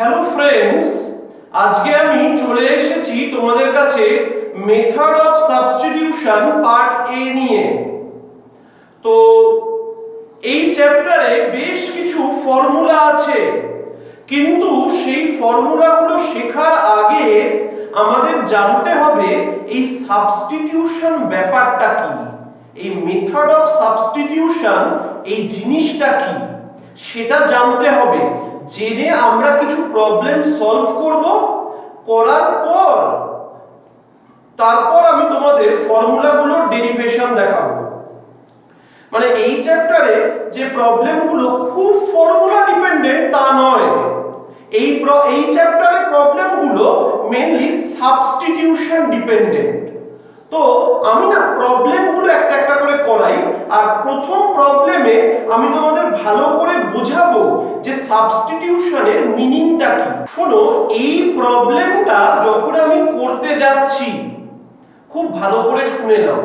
Hello friends, আজকে আমি চলে এসেছি তোমাদের কাছে মেথড অফ সাবস্টিটিউশন পার্ট এ নিয়ে। তো এই চ্যাপ্টারে বেশ কিছু ফর্মুলা আছে, কিন্তু সেই ফর্মুলাগুলো শেখার আগে আমাদের জানতে হবে এই সাবস্টিটিউশন ব্যাপারটা কি, এই মেথড অফ সাবস্টিটিউশন এই জিনিসটা কি সেটা জানতে হবে। জেনে আমরা কিছু প্রবলেম সলভ করব, করার পর তারপর আমি তোমাদের ফর্মুলাগুলোর ডেরিভেশন দেখাবো। মানে এই চ্যাপ্টারে যে প্রবলেমগুলো খুব ফর্মুলা ডিপেন্ডেন্ট তা নয়, এই চ্যাপ্টারে প্রবলেমগুলো মেইনলি সাবস্টিটিউশন ডিপেন্ডেন্ট। তো আমি না প্রবলেমগুলো একটা একটা করে করাই, আর প্রথম প্রবলেমে আমি তোমাদের ভালো করে বোঝাবো যে সাবস্টিটিউশনের মিনিংটা কি। শোনো, এই প্রবলেমটা যখন আমি করতে যাচ্ছি, খুব ভালো করে শুনে নাও,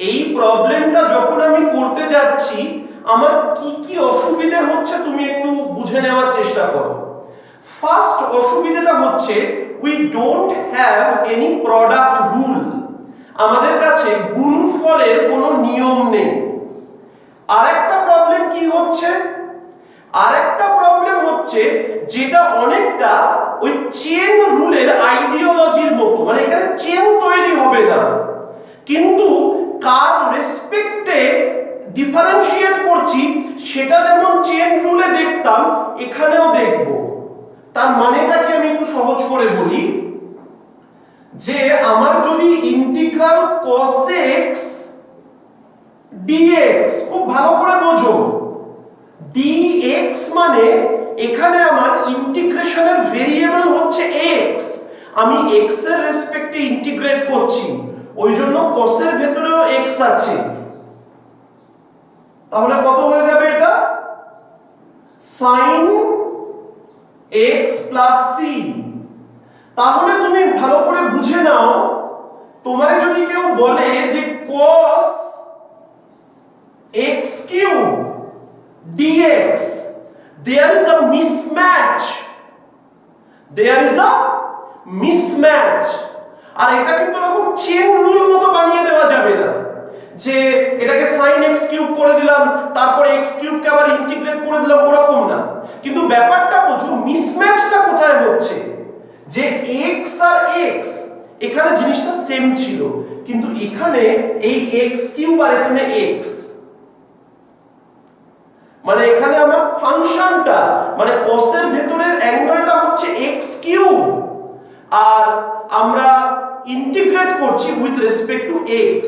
এই প্রবলেমটা যখন আমি করতে যাচ্ছি আমার কি কি অসুবিধা হচ্ছে তুমি একটু বুঝে নেওয়ার চেষ্টা করো। ফার্স্ট অসুবিধাটা হচ্ছে we don't have any product rule, আমাদের কাছে গুণফলের কোনো নিয়ম নেই। আরেকটা প্রবলেম কি হচ্ছে, আরেকটা প্রবলেম হচ্ছে যেটা অনেকটা ওই চেন রুলের আইডিওলজির মতো, মানে এখানে চেন তৈরি হবে না, কিন্তু কার রেসপেক্টে ডিফারেন্সিয়েট করছি সেটা যেমন চেন রুলে দেখতাম এখানেও দেখব। তার মানেটা কি আমি একটু সহজ করে বলি, যে আমার যদি ইন্টিগ্রাল cos x dx, খুব ভালো করে বোঝো, dx মানে এখানে আমার ইন্টিগ্রেশনের ভেরিয়েবল হচ্ছে x, আমি x এর রেসপেক্টে ইন্টিগ্রেট করছি, ওই জন্য cos এর ভেতরেও x আছে। তাহলে কত হয়ে যাবে এটা? sin x plus c। তাহলে তুমি ভালো করে বুঝে নাও, তোমারে যদি কেউ বলে যে cos x cube dx, there is a mismatch, there is a mismatch। আর এটা কিন্তু এরকম চেন রুল মতো বানিয়ে দেওয়া যাবে না, যে এটাকে sin x কিউব করে দিলাম তারপরে x কিউব কে আবার ইন্টিগ্রেট করে দিলাম, ওরকম না। কিন্তু ব্যাপারটা বোঝো, মিসম্যাচটা কোথায় হচ্ছে, যে x আর x এখানে জিনিসটা সেম ছিল, কিন্তু এখানে এই x কিউব আর এখানে x, মানে এখানে আমার ফাংশনটা মানে cos এর ভেতরের অ্যাঙ্গেলটা হচ্ছে x কিউব, আর আমরা ইন্টিগ্রেট করছি উইথ রেসপেক্ট টু x।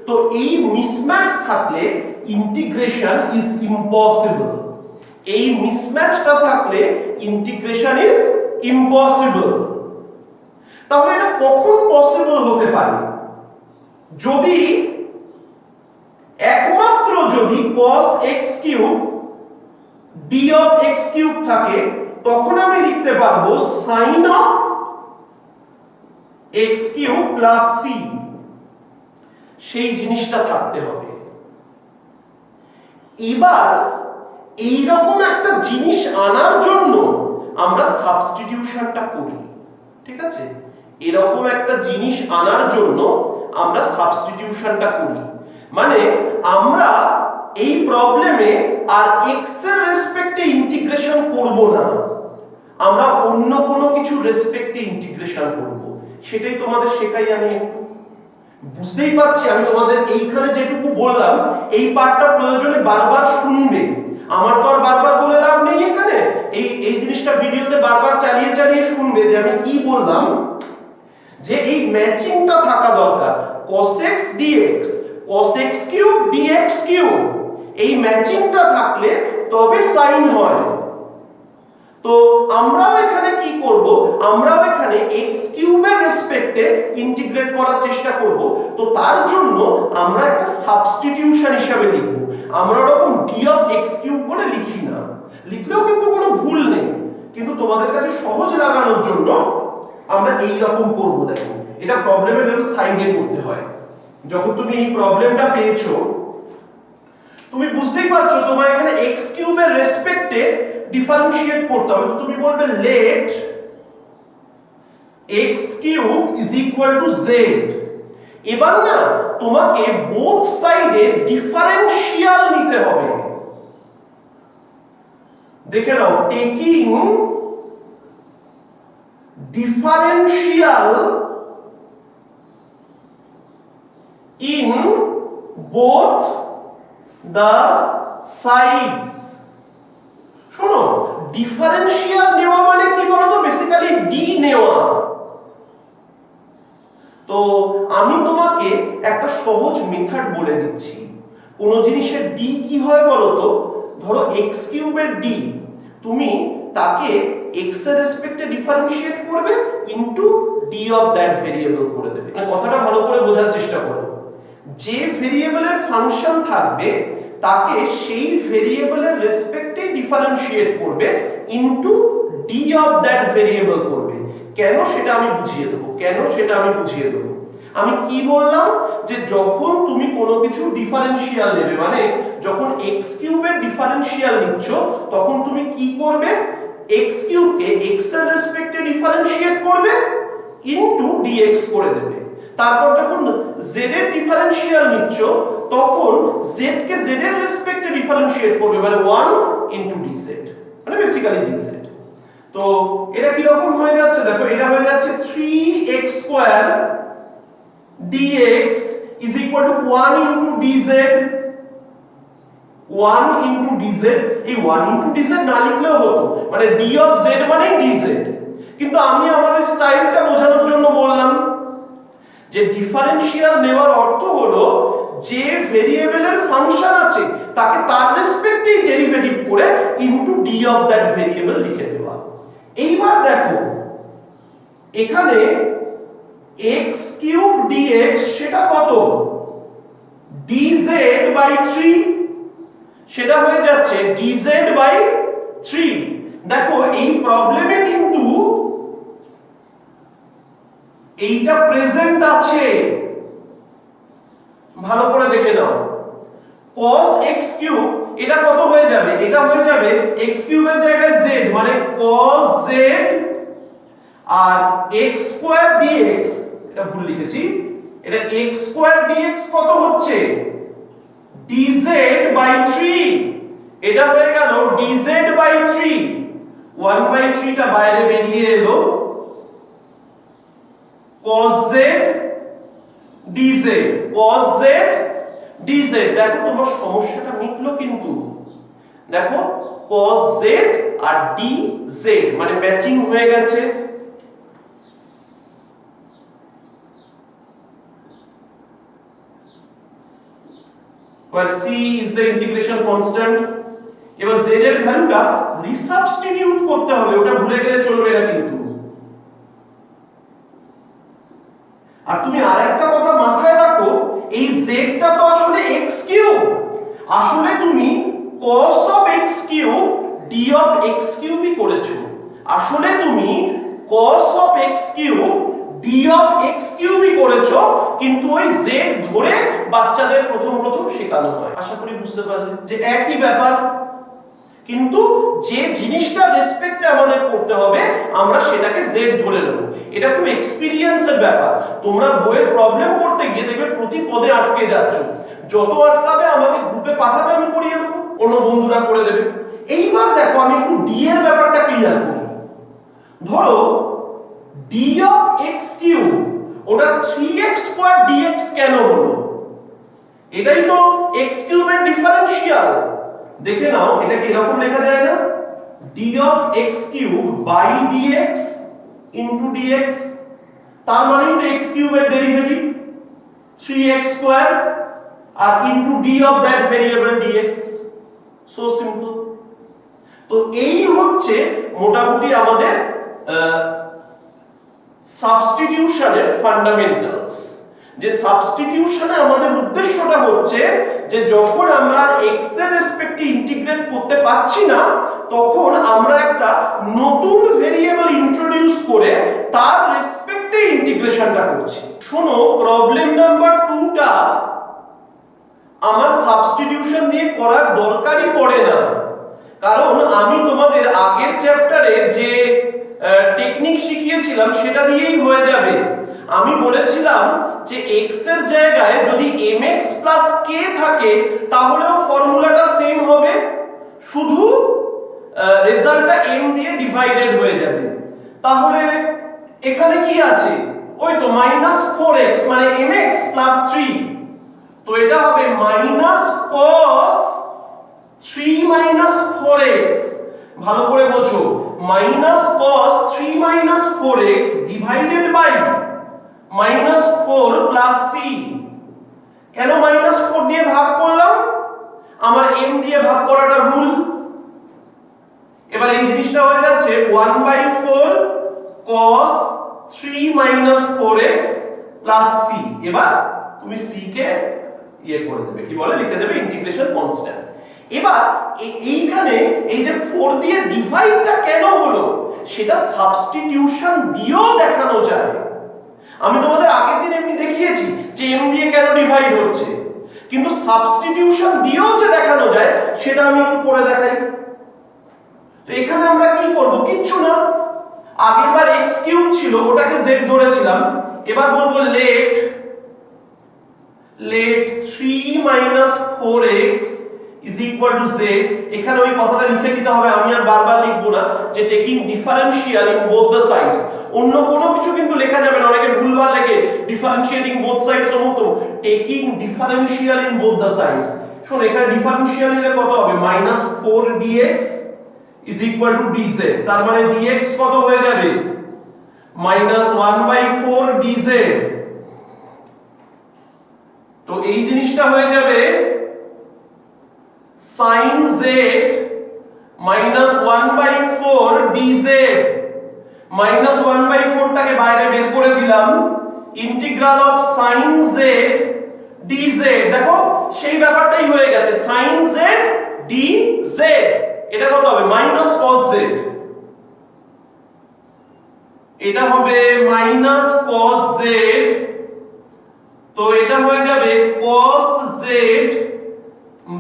তো এই মিসম্যাচ থাকলে ইন্টিগ্রেশন ইজ ইম্পসিবল, এই মিসম্যাচটা থাকলে ইন্টিগ্রেশন ইজ ইম্পসিবল। তাহলে এটা কখন পসিবল হতে পারে? যদি একমাত্র যদি cos x cube d of x cube থাকে, তখন আমি লিখতে পারবো sin of x cube plus c, সেই জিনিসটা থাকতে হবে। এবার এইরকম একটা জিনিস আনার জন্য আমরা সাবস্টিটিউশনটা করি, ঠিক আছে? এরকম একটা জিনিস আনার জন্য আমরা সাবস্টিটিউশনটা করি, মানে আমরা এই প্রবলেমে আর x এর রেসপেক্টে ইন্টিগ্রেশন করব না, আমরা অন্য কোনো কিছু রেসপেক্টে ইন্টিগ্রেশন করব। সেটাই তোমাদের শেখাই আমি একটু। বুঝতেই পারছি আমি তোমাদের এইখানে যেটুকু বললাম এই পার্টটা প্রয়োজনে বারবার শুনবে, আমার তো আর বারবার বলে লাভ নেই এখানে, এই জিনিসটা ভিডিওতে বারবার চালিয়ে চালিয়ে শুনবে যে আমি কি বললাম, যে এই ম্যাচিংটা থাকা দরকার। cos x dx, cos x cube dx cube, এই ম্যাচিংটা থাকলে তবে সাইন হয়। তো আমরাও এখানে কি করব, আমরাও এখানে x কিউবের রেসপেক্টে ইন্টিগ্রেট করার চেষ্টা করব। তো তার জন্য আমরা একটা সাবস্টিটিউশন হিসাবে লিখব, আমরা ওরকম d of x কিউব বলে লিখি না, লিখলেও কিন্তু কোনো ভুল নেই, কিন্তু তোমাদের কাছে সহজ লাগানোর জন্য আমরা এই রকম করব। দেখো, এটা প্রবলেমের সাইডে করতে হয়। যখন তুমি এই প্রবলেমটা পেয়েছো, তুমি বুঝতেই পারছো তোমার এখানে x কিউবের রেসপেক্টে ডিফারেন্সিয়েট করতে হবে। তো তুমি বলবে let x cube is equal to z। এবার না তোমাকে বোথ সাইডে ডিফারেন্সিয়াল নিতে হবে। দেখে নাও, taking differential in both the sides. শোনো, ডিফারেন্সিয়াল নেওয়া মানে কি বলতো? বেসিক্যালি ডি নেওয়া। তো আমি তোমাকে একটা সহজ মেথড বলে দিচ্ছি। কোন জিনিসের ডি কি হয় বলতো? ধরো x কিউবের ডি, তুমি তাকে x এর রেসপেক্টে ডিফারেন্সিয়েট করবে into D of that variable করে দেবে। মানে কথাটা ভালো করে বোঝার চেষ্টা করো। যে ভেরিয়েবলের ফাংশন থাকবে তাকে সেই ভেরিয়েবলের রেসপেক্টে ডিফারেন্সিয়েট করবে into D of that variable করবে। কেন সেটা আমি বুঝিয়ে দেবো। আমি কি বললাম? যে যখন তুমি কোনো কিছু ডিফারেন্সিয়াল নেবে, মানে যখন x কিউবের ডিফারেন্সিয়াল নিচ্ছ, তখন তুমি কি করবে? x কিউবকে x এর রেসপেক্টে ডিফারেন্সিয়েট করবে ইনটু dx করে দেবে। তারপর যখন z এর ডিফারেন্সিয়াল নিচ্ছ, তখন z কে z এর রেসপেক্টে ডিফারেন্সিয়েট করবে, মানে 1 ইনটু dz, মানে বেসিক্যালি dz। তো এটা কি রকম হয়ে যাচ্ছে? দেখো, এটা হয়ে যাচ্ছে 3x square dx is equal to 1 into dz। 1 into dz, এই 1 into dz না লিখলেও হতো, মানে d of z মানে dz। কিন্তু আমি আমার স্টাইলটা বোঝানোর জন্য বললাম যে ডিফারেন্সিয়াল নেওয়ার অর্থ হলো যে ভেরিয়েবলের ফাংশন আছে তাকে তার রেসপেক্টেই ডেরিভেটিভ করে into D of that variable লিখে দেওয়া। এইবার দেখো, এখানে x কিউব dx সেটা কত? dz বাই 3, সেটা হয়ে যাচ্ছে dz বাই 3। দেখো, এই প্রবলেমে কিন্তু এইটা প্রেজেন্ট আছে, ভালো করে দেখে নাও। cos x কিউব এটা কত হয়ে যাবে? এটা হয়ে যাবে x কিউবের জায়গায় z, মানে cos z, আর x স্কয়ার dx, এটা ভুল লিখেছি, এটা x স্কয়ার dx কত হচ্ছে? dz by 3। এটা হয়ে গেল dz বাই 3। 1/3 টা বাইরে বেরিয়ে এলো, cos z dz, cos z dz। দেখো, তোমার সমস্যাটা মিটলো কিন্তু। দেখো, cos z আর dz মানে ম্যাচিং হয়ে গেছে। where c is the integration constant। এবার z এর ভ্যালুটা রিসাবস্টিটিউট করতে হবে, ওটা ভুলে গেলে চলবে না কিন্তু। আর তুমি আরেকটা কথা মাথায় রাখো, এই z টা তো আসলে x কিউব। আসলে তুমি cos of x cube d of x কিউবই করেছো। আসলে তুমি cos of x cube d of x কিউবই করেছো, কিন্তু ওই z ধরে বাচ্চাদের প্রথম শেখানো হয়। আশা করি বুঝতে পারলে যে একই ব্যাপার, কিন্তু যে জিনিসটা রেসপেক্টে আমাদের করতে হবে আমরা সেটাকে z ধরে নেব। এটা খুব এক্সপেরিয়েন্সের ব্যাপার। তোমরা বইয়ের প্রবলেম করতে গিয়ে দেখবে প্রতি পদে আটকে যাচ্ছ। যত আটকাবে আমাকে গ্রুপে পাঠাবে, আমি করিয়ে দেবো, অন্য বন্ধুরা করে দেবে। এইবার দেখো, আমি একটু d এর ব্যাপারটা ক্লিয়ার করি। ধরো d of x কিউব, ওটা 3x স্কয়ার dx কেন হলো? এটাই তো x কিউবের ডিফারেন্সিয়াল। দেখে নাও, এটাকে এরকম লেখা যায় না? d of x cube by dx into dx, তার মানে তো x কিউবের ডেরিভেটিভ 3x স্কয়ার আর into d of that variable dx। So simple. তো এই হচ্ছে মোটামুটি আমাদের সাবস্টিটিউশনের ফান্ডামেন্টালস। যে সাবস্টিটিউশনে আমাদের উদ্দেশ্যটা হচ্ছে যে যখন আমরা x এর রেসপেক্টে ইন্টিগ্রেট করতে পারছি না, তখন আমরা একটা নতুন ভেরিয়েবল ইন্ট্রোডিউস করে তার রেসপেক্টে ইন্টিগ্রেশনটা করছি। শোনো, প্রবলেম নাম্বার 2টা আমার সাবস্টিটিউশন দিয়ে করার দরকারই পড়ে না, কারণ আমি তোমাদের আগের চ্যাপ্টারে যে টেকনিক শিখিয়েছিলাম সেটা দিয়েই হয়ে যাবে। আমি বলেছিলাম যে x এর জায়গায় যদি mx k থাকে তাহলেও ফর্মুলাটা সেম হবে, শুধু রেজাল্টটা m দিয়ে ডিভাইডেড হয়ে যাবে। তাহলে এখানে কি আছে? ওই তো -4x মানে mx 3, তো এটা হবে cos 3 4x। ভালো করে বোঝো, cos 3 4x divided by -4 c। কেন -4 দিয়ে ভাগ করলাম? আমার m দিয়ে ভাগ করাটা রুল। এবার এই জিনিসটা হয়ে যাচ্ছে 1/4 cos 3 4x c। এবার তুমি c কে করে দেবে, কি বলে লিখে দেবে ইন্টিগ্রেশন কনস্ট্যান্ট। এবার এইখানে এই যে 4 দিয়ে ডিভাইডটা কেন হলো সেটা সাবস্টিটিউশন দিয়েও দেখানো যায়। আমি তোমাদের আগের দিন এমনি দেখিয়েছি যে m দিয়ে কেন ডিভাইড হচ্ছে, কিন্তু সাবস্টিটিউশন দিয়েও যে দেখানো যায় সেটা আমি একটু করে দেখাই। তো এখানে আমরা কি করব? কিচ্ছু না, আগেরবার x³ ছিল ওটাকে z ধরেছিলাম, এবার বলবো let 3 4x is equal to z। এখানে ওই কথাটা লিখে দিতে হবে, আমি আর বারবার লিখবো না, যে taking differential in both the sides. অন্য কোনো কিছু কিন্তু লেখা যাবে না, অনেকে ভুলভাল লেখে ডিফারেন্সিয়েটিং বোথ সাইডস অমুক। Taking differential in both the sides. শোন, এখানে ডিফারেন্সিয়াল নিলে কত হবে? -4 dx is equal to dz। তার মানে dx কত হয়ে যাবে? -1/4 dz। তো এই জিনিসটা হয়ে যাবে sin z -1/4 dz। -1/4 টাকে বাইরে বের করে দিলাম, integral of sin z dz। দেখো সেই ব্যাপারটাই হয়ে গেছে, sin z dz। এটা কত হবে? -cos z। এটা হবে -cos z, তো এটা হয়ে যাবে cos z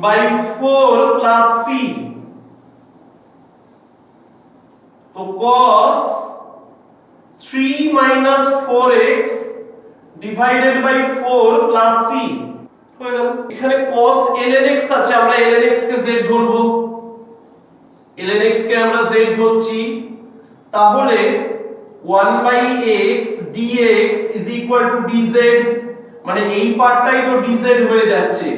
/4 c। তো cos 3 4x divided by 4 plus c হয়ে গেল। এখানে cos ln x আছে, আমরা ln x কে z ধরবো, ln x কে আমরা z ধরছি, তাহলে 1/x dx is equal to dz। মানে এই পার্টটাই তো dz হয়ে যাচ্ছে,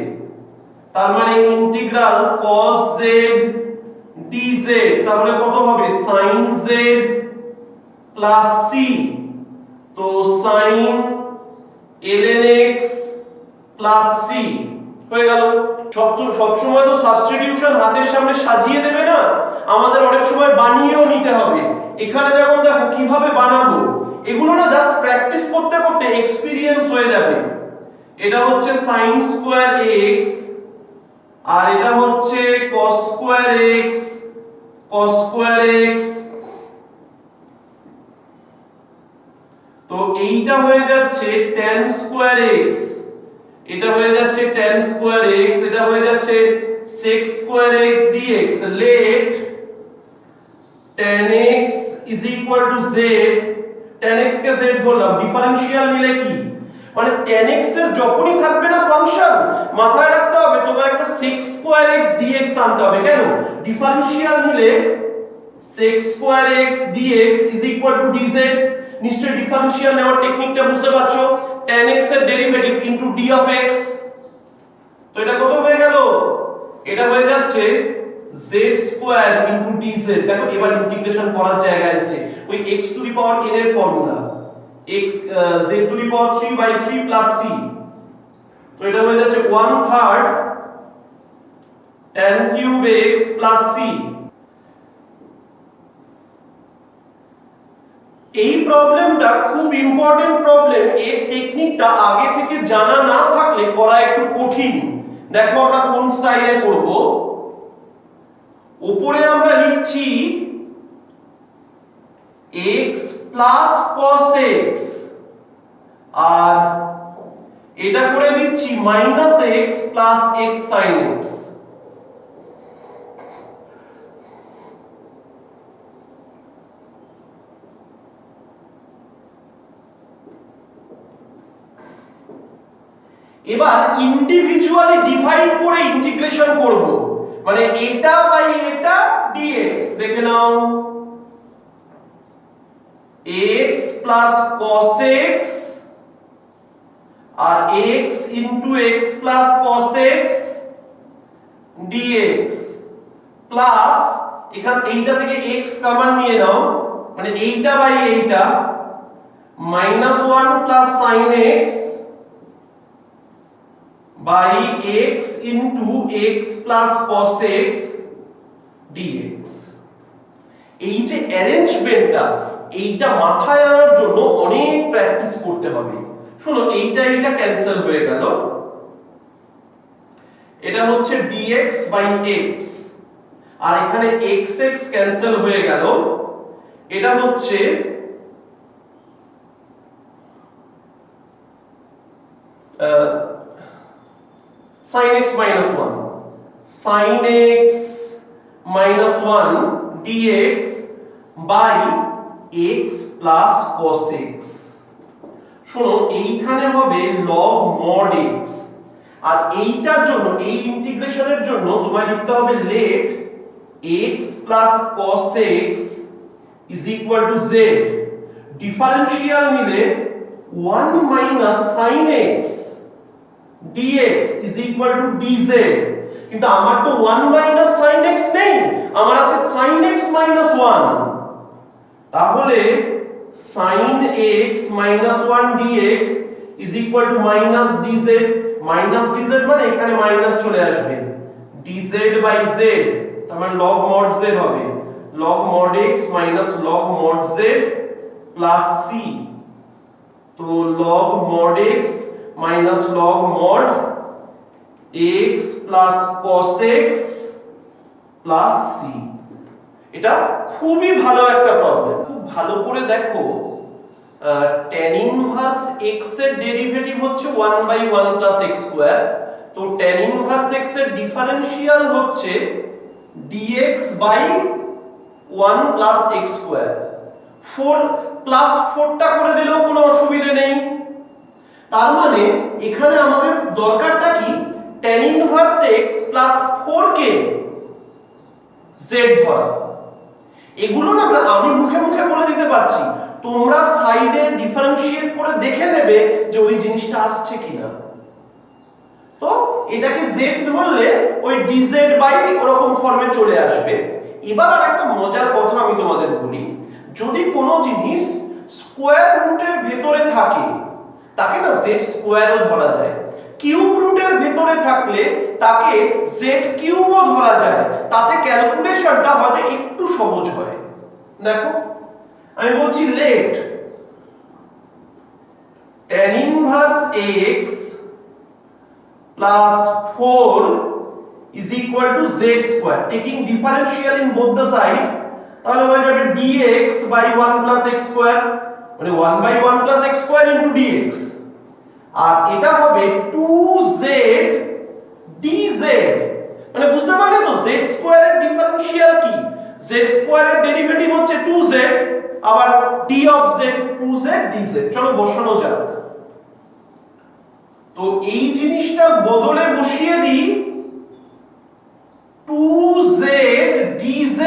তার মানে ইন্টিগ্রাল cos z dz। তাহলে কত হবে? sin z plus c। তো sin ln x plus c হয়ে গেল। সব সময় তো সাবস্টিটিউশন হাতের সামনে সাজিয়ে দেবে না, আমাদের অনেক সময় বানিয়েও নিতে হবে। এখানে যেমন দেখো কিভাবে বানাবো, এগুলো না জাস্ট প্র্যাকটিস করতে করতে এক্সপেরিয়েন্স হয়ে যাবে। এটা হচ্ছে sin স্কয়ার x আর এটা হচ্ছে cos square x, cos square x। তো এইটা হয়ে যাচ্ছে tan স্কয়ার x, এটা হয়ে যাচ্ছে tan স্কয়ার x, এটা হয়ে যাচ্ছে sec square x dx। let tan x is equal to z। tan x K z ধরলাম, ডিফারেন্সিয়াল নিলে কি মানে tan x এর যখনই থাকবে না ফাংশন, মাথায় রাখতে হবে তোমার একটা sec স্কয়ার x dx আনতে হবে। কেন? ডিফারেন্সিয়াল নিলে sec square x dx is equal to dz। নিশ্চয়ই ডিফারেন্সিয়াল নেওয়ার টেকনিকটা বুঝতে পারছো, tan x এর derivative into d of x। তো এটা কত হয়ে গেল? এটা হয়ে যাচ্ছে z স্কয়ার ইনটু dz। দেখো এবার ইন্টিগ্রেশন করার জায়গায় আসছে, ওই x to the power n এর formula, x z to the power 3/3 plus c। তো এটা হয়ে যাচ্ছে 1/3 tan cube x plus c। এই প্রবলেমটা খুব ইম্পর্টেন্ট প্রবলেম, এর টেকনিকটা আগে থেকে জানা না থাকলে করা একটু কঠিন। দেখো আমরা কোন স্টাইলে করব। উপরে আমরা লিখছি x প্লাস cos x আর এটা করে দিচ্ছি -x plus x sin x। এবার ইন্ডিভিজুয়ালি ডিভাইড করে ইন্টিগ্রেশন করব, মানে এটা বাই এটা dx। দেখে নাও, x প্লাস cos x আর x into x plus cos x dx plus এখান এইটা থেকে x কমন নিয়ে নাও, মানে এইটা বাই এইটা -1 plus sin x by x into x plus cos x dx। এই যে অ্যারেঞ্জমেন্টটা, এইটা মাথায় আনার জন্য অনেক প্র্যাকটিস করতে হবে। শোনো, এইটা ক্যান্সেল হয়ে গেল, এটা হচ্ছে dx বাই x, আর এখানে x ক্যান্সেল হয়ে গেল, এটা হচ্ছে sin x minus 1 sin x minus 1 dx by x plus cos x। শোনো, এইখানে হবে log mod x, আর এইটার জন্য, এই ইন্টিগ্রেশনের জন্য তোমায় লিখতে হবে let x plus cos x is equal to z। Differential নিলে 1 minus sin x dx is equal to dz, কিন্তু আমার তো 1 minus sin x নেই, আমার আছে sin x minus 1, তাহলে sin x minus 1 dx is equal to minus dz, minus dz মানে এখানে মাইনাস চলে আসবে, dz by z, তার মানে log mod z হবে, log mod x minus log mod z plus c, তো log mod x minus log mod x plus cos x plus c। এটা খুবই ভালো একটা প্রবলেম, খুব ভালো করে দেখো। tan inverse x এর ডেরিভেটিভ হচ্ছে 1 by 1 plus x স্কয়ার, তো tan inverse x এর ডিফারেনশিয়াল হচ্ছে dx by 1 plus x square. 4 plus 4টা করে দিলেও কোনো অসুবিধা নেই, তার মানে এখানে আমাদের দরকারটা কি, tan inverse x plus 4কে z ধরা। এগুলো না আমি মুখে মুখে বলে দিতে পারছি, তোমরা সাইডে ডিফারেনশিয়েট করে দেখে নেবে যে ওই জিনিসটা আসছে কিনা। তো এটাকে z ধরলে ওই dz বাই ওরকম ফর্মে চলে আসবে। এবার আরেকটা মজার কথা আমি তোমাদের বলি, যদি কোনো জিনিস স্কয়ার রুটের ভেতরে থাকে তাকে না z স্কয়ারও ধরা যায়, কিউব রুটের ভেতরে থাকলে তাকে z কিউবও ধরা যায়, তাতে ক্যালকুলেশনটা হয়তো একটু সহজ হয়। দেখো, আমি বলছি let tan inverse x plus 4 is equal to z square, taking differential in both the sides, তাহলে হয়ে যাবে dx by 1 plus x square, মানে 1 by 1 plus x square into dx, আর এটা হবে 2z dz, মানে বুঝতে পারলে তো z স্কয়ার এর ডিফারেনশিয়াল কি, z স্কয়ার এর ডেরিভেটিভ হচ্ছে 2z, আবার d of z 2z dz। চলো বসানো যাক, তো এই জিনিসটার বদলে বসিয়ে দিই 2z dz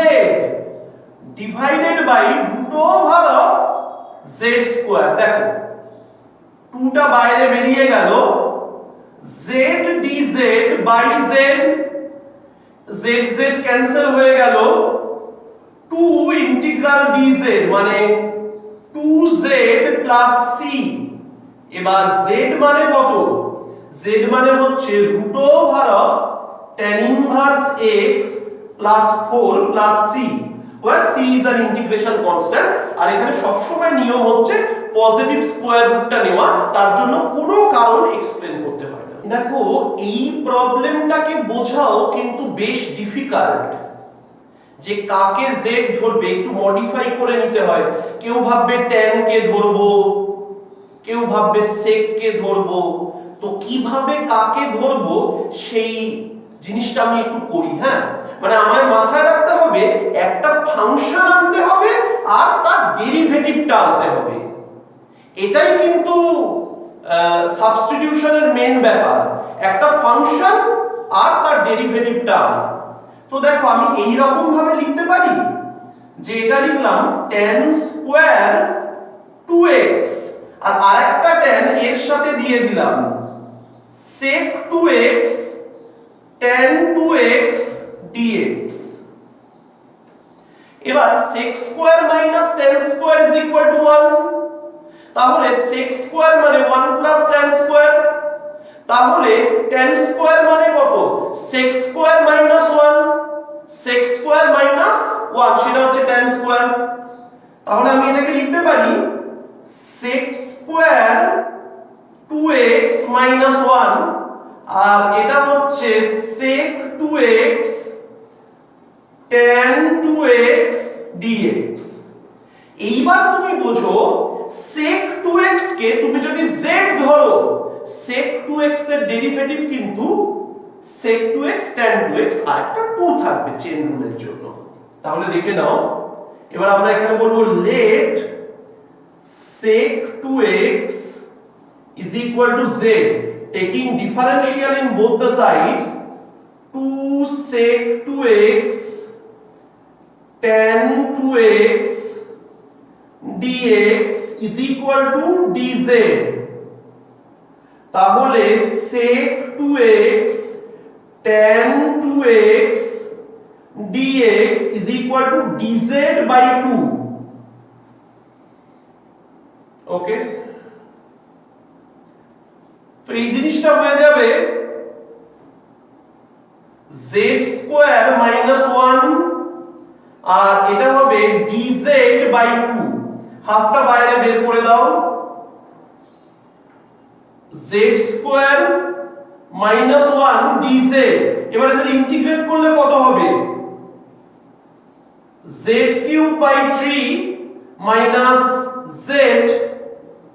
divided by root over of z square. দেখো 2টা বাইরে বেরিয়ে গেল, z dz by z, z cancel হয়ে গেল, 2 ইন্টিগ্রাল dz মানে 2z প্লাস c। এবার z মানে কত, z মানে হচ্ছে root over of tan inverse x plus 4 plus c, where c is an integration constant, আর এখানে সব সময় নিয়ম হচ্ছে পজিটিভ স্কয়ার রুটটা নেওয়া, তার জন্য কোনো কারণ এক্সপ্লেন করতে হয় না। দেখো, এই প্রবলেমটাকে বোঝাও কিন্তু বেশ ডিফিকাল্ট, যে কাকে z ধরবে একটু মডিফাই করে নিতে হয়। কেউ ভাববে tan কে ধরবো, কেউ ভাববে sec কে ধরবো, তো কিভাবে কাকে ধরবো সেই জিনিসটা আমি একটু করি। হ্যাঁ, মানে আমার মাথায় রাখতে হবে একটা ফাংশন আনতে হবে আর তার ডেরিভেটিভটা আনতে হবে, এটাই কিন্তু সাবস্টিটিউশনের মেন ব্যাপার, একটা ফাংশন আর তার ডেরিভেটিভ টার্ম। তো দেখো আমি এই রকম ভাবে লিখতে পারি যে এটা লিখলাম tan স্কয়ার 2x আর আরেকটা tan এর সাথে দিয়ে দিলাম sec 2x tan 2x dx। এবার sec square minus tan square is equal two 1, তাহলে sec স্কয়ার মানে 1 প্লাস tan স্কয়ার, তাহলে tan স্কয়ার মানে কত sec square minus 1, sec square minus 1 সেটা হচ্ছে tan স্কয়ার। তাহলে আমি এটাকে লিখতে পারি sec স্কয়ার 2x মাইনাস 1 আর এটা হচ্ছে sec 2x tan 2x dx। এইবার তুমি বোঝো sec 2x কে তুমি যদি z ধরো sec 2x এর ডেরিভেটিভ কিন্তু sec 2x tan 2x আর একটা 2 থাকবে চেন রুলের জন্য। তাহলে দেখে নাও, এবার আমরা এখানে বলবো let sec 2x is equal to z, taking differential in both the sides, 2 sec 2x tan 2x dx is equal to dz। তাহলে sec 2x tan 2x dx is equal to dz by 2। ওকে, তো এই জিনিসটা হয়ে যাবে z square minus 1 আর এটা হবে dz by 2, হাফটা বাইরে বের করে দাও, z স্কয়ার মাইনাস 1 dz। এবারে যদি ইন্টিগ্রেট করলে কত হবে z cube by 3 minus z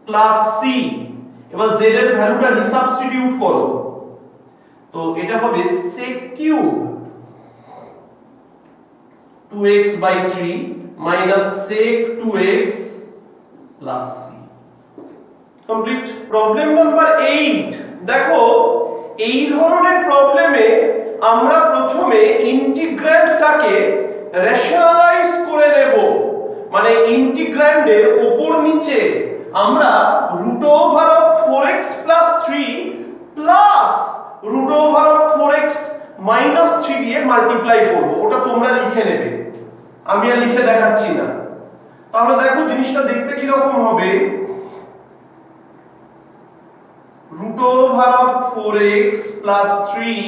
plus c। এবার z এর ভ্যালুটা রিসাবস্টিটিউট করো, তো এটা হবে sec cube 2x by 3 minus sec 2x plus c। Complete. Problem number 8। দেখো এই ধরনের প্রবলেমে আমরা প্রথমে ইন্টিগ্র্যান্ডটাকে রেশনালাইজ করে নেব, মানে ইন্টিগ্র্যান্ডের উপর নিচে আমরা √4x 3 প্লাস √4x - 3 দিয়ে মাল্টিপ্লাই করব। ওটা তোমরা লিখে নেবে, আমি আর লিখে দেখাচ্ছি না। তাহলে দেখো জিনিসটা দেখতে কি রকম হবে, √4x 3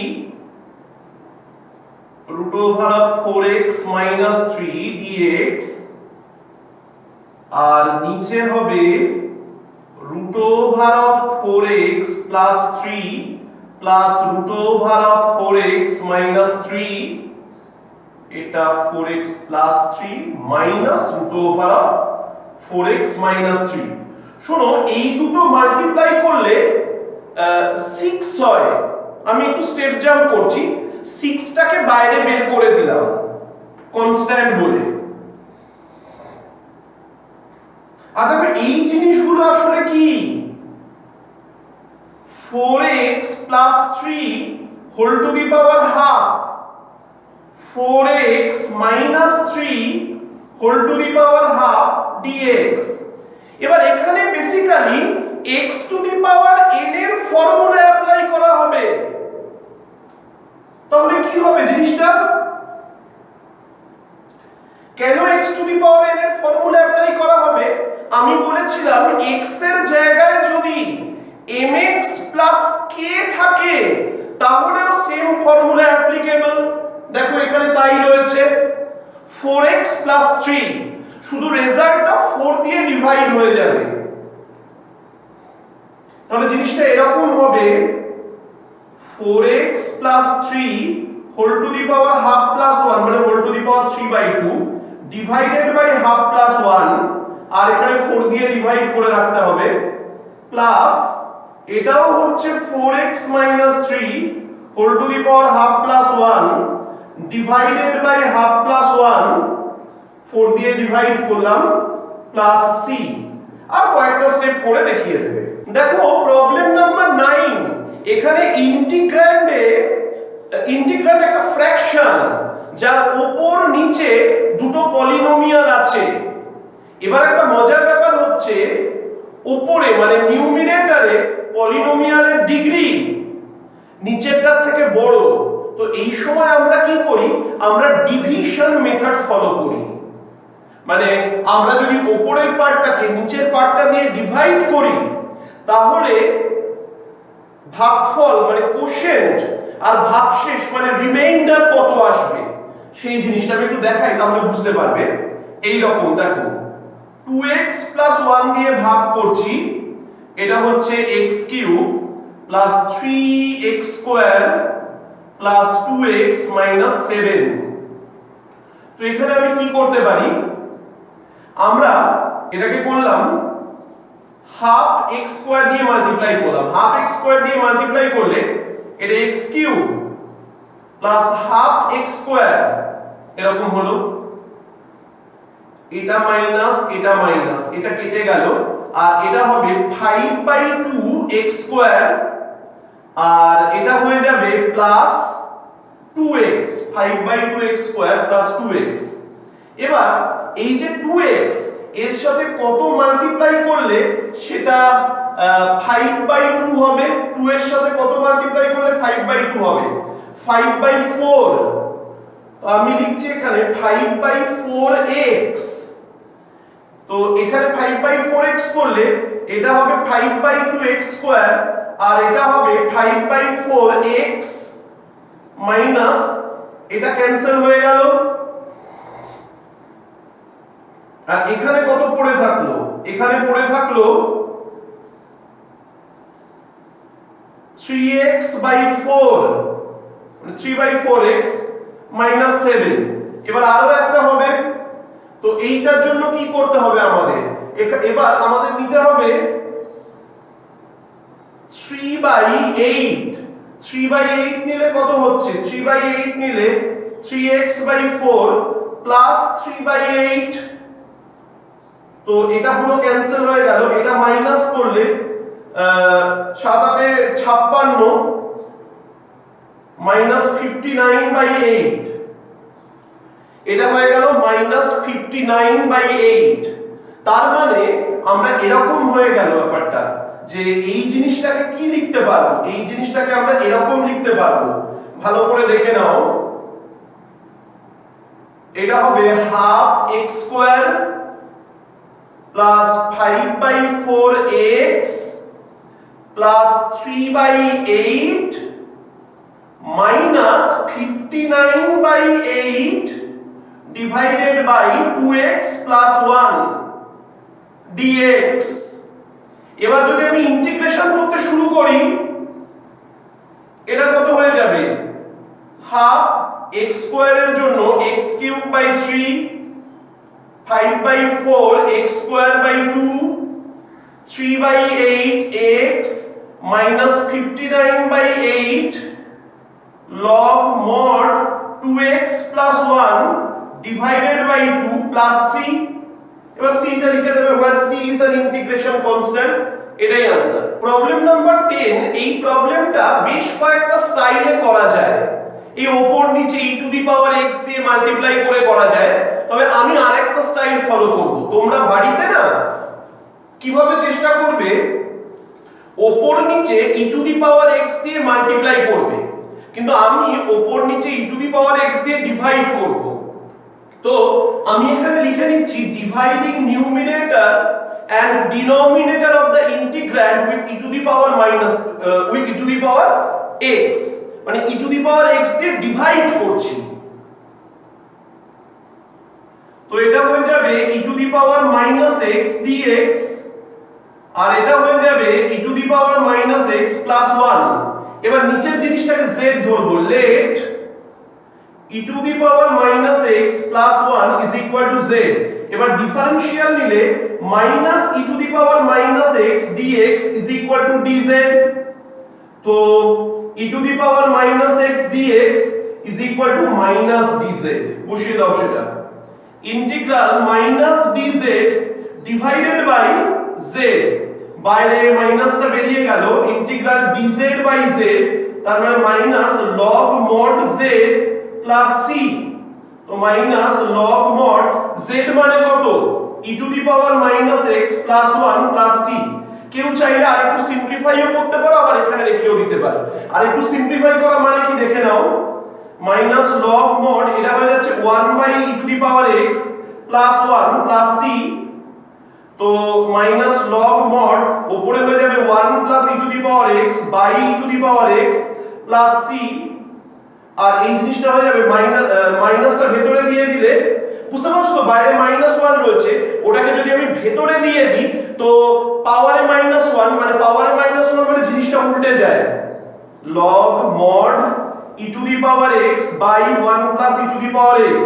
√4x - 3 dx আর নিচে হবে √4x 3 প্লাস √4x - 3, এটা 4x 3 মাইনাস √4x - 3। শোনো এই দুটো মাল্টিপ্লাই করলে 6 হয়। আমি একটু স্টেপ জাম্প করছি, 6টাকে বাইরে বের করে দিলাম কনস্ট্যান্ট বলে। আর দেখো এই জিনিসগুলো আসলে কি, 4x 3 whole to the power half, 4x - 3 whole to the power half dx। এবার এখানে basically x to the power n এর ফর্মুলা অ্যাপ্লাই করা হবে। তাহলে কি হবে জিনিসটা, কেন x to the power n এর ফর্মুলা অ্যাপ্লাই করা হবে? আমি বলেছিলাম x এর জায়গায় যদি mx k থাকে তাহলেও সেম ফর্মুলা অ্যাপ্লিকেবল। দেখো এখানে তাই রয়েছে, 4x 3, শুধু রেজাল্টটা 4 দিয়ে ডিভাইড হয়ে যাবে। তাহলে জিনিসটা এরকম হবে 4x 3 whole to the power half plus 1 মানে whole to the power 3/2 divided by half plus 1 আর এখানে 4 দিয়ে ডিভাইড করে রাখতে হবে, প্লাস এটাও হচ্ছে 4x - 3 whole to the power half plus 1 divided by half plus 1, 4 দিয়ে ডিভাইড করলাম, প্লাস c। আর কয়েকটা স্টেপ করে দেখিয়ে দেবে। দেখো প্রবলেম নাম্বার 9, এখানে ইন্টিগ্র্যান্ডে একটা ফ্র্যাকশন যার উপর নিচে দুটো পলিনোমিয়াল আছে। এবার একটা মজার ব্যাপার হচ্ছে উপরে মানে নিউমিনেটরে পলিনোমিয়ালের ডিগ্রি নিচেরটার থেকে বড়। তো এই সময় আমরা কি করি, আমরা ডিভিশন মেথড ফলো করি। মানে আমরা যদি উপরের পার্টটাকে নিচের পার্টটা দিয়ে ডিভাইড করি তাহলে ভাগফল মানে কোশেন্ট আর ভাগশেষ মানে রিমাইন্ডার কত আসবে সেই জিনিসটা আমি একটু দেখাই, তাহলে বুঝতে পারবে। এই রকম দেখো 2x + 1 দিয়ে ভাগ করছি, এটা হচ্ছে x³ + 3x² + 2x - 7। তো এখানে আমি কি করতে পারি, আমরা এটাকে করলাম হাফ x² দিয়ে মাল্টিপ্লাই করলাম। হাফ x² দিয়ে মাল্টিপ্লাই করলে এটা x³ + হাফ x² এরকম হলো, এটা মাইনাস এটা মাইনাস, এটা কেটে গেল, আর এটা হবে 5/2x² আর এটা হয়ে যাবে প্লাস 2x, 5/2x² + 2x। এবার এই যে 2x এর সাথে কত মাল্টিপ্লাই করলে সেটা 5/2 হবে, 2 এর সাথে কত মাল্টিপ্লাই করলে 5/2 হবে, 5/4। তো আমি লিখছি এখানে 5/4x। তো এখানে 5/4x করলে এটা হবে 5/2x² আর এটা হবে 5/4x মাইনাস এটা ক্যান্সেল হয়ে গেল। আর এখানে কত পড়ে থাকলো, এখানে পড়ে থাকলো 3x/4 মানে 3/4x - 7। এবার আরো একটা হবে, তো এইটার জন্য কি করতে হবে আমাদের, এবার আমাদের নিতে হবে 3/8। 3/8 নিলে কত হচ্ছে, 3/8 নিলে 3x/4 + 3/8। তো এটা পুরো ক্যান্সেল হয়ে গেল, এটা মাইনাস করলে 7 × 8 = 56 - 59/8। এটা হয়ে গেল -59/8। তার মানে আমরা এরকম হয়ে গেল ব্যাপারটা যে এই জিনিসটাকে কি লিখতে পারবো, এই জিনিসটাকে আমরা এরকম লিখতে পারবো। ভালো করে দেখে নাও, এটা হবে half x² + 5/4x + 3/8 - 59/8 divided by 2x + 1 dx। এবার যদি আমি ইন্টিগ্রেশন করতে শুরু করি এটা কত হয়ে যাবে, হাফ x² এর জন্য x³/3, 5/4x²/2, 3/8x - 59/8 log mod 2x + 1 divided by 2 plus c। এবার c টা লিখে দেবে, where c is an integration constant। এটাই आंसर। প্রবলেম নাম্বার 10, এই প্রবলেমটা বেশ কয়েকটা স্টাইলে করা যায়। এই উপর নিচে e⁻x দিয়ে মাল্টিপ্লাই করে করা যায়, তবে আমি আরেকটা স্টাইল ফলো করব। তোমরা বাড়িতে না কিভাবে চেষ্টা করবে, উপর নিচে e⁻x দিয়ে মাল্টিপ্লাই করবে, কিন্তু আমি উপর নিচে e⁻x দিয়ে ডিভাইড করব। তো আমি এখানে লিখে নিচ্ছি dividing numerator and denominator of the integrand with e⁻x, মানে e⁻x দিয়ে ডিভাইড করছি। তো এটা হয়ে যাবে e⁻x dx আর এটা হয়ে যাবে e⁻x + 1। এবার নিচের জিনিসটাকে z ধরবো, let e⁻x + 1 = z। এবার ডিফারেনশিয়াল নিলে -e⁻x dx = dz। তো e⁻x dx = -dz বসিয়ে দাও সেটা। Integral -dz divided by z বাইরে মাইনাসটা বেরিয়ে গেল, ইন্টিগ্রাল dz বাই z, তার মানে minus log mod z plus c। তো মাইনাস log mod z মানে কত, e to the power minus x plus 1 plus c। কেউ চাইলে আরেকটু সিম্পলিফাইও করতে পারো, আবার এখানে রেখেও দিতে পারো। আরেকটু সিম্পলিফাই করা মানে কি দেখে নাও, মাইনাস log mod এটা হয়ে যাচ্ছে 1 by e to the power x plus 1 plus c। তো মাইনাস log mod উপরে হয়ে যাবে 1 plus e to the power x by e to the power x plus c, আর এই জিনিসটা হয়ে যাবে মাইনাসটা ভেতরে দিয়ে দিলে, বুঝতে পারছো তো, বাইরে মাইনাস 1 রয়েছে, ওটাকে যদি আমি ভেতরে দিয়ে দিই তো পাওয়ারে মাইনাস 1 মানে পাওয়ারে মাইনাস 1 মানে জিনিসটা উল্টে যায়, log mod e to the power x by 1 plus e to the power x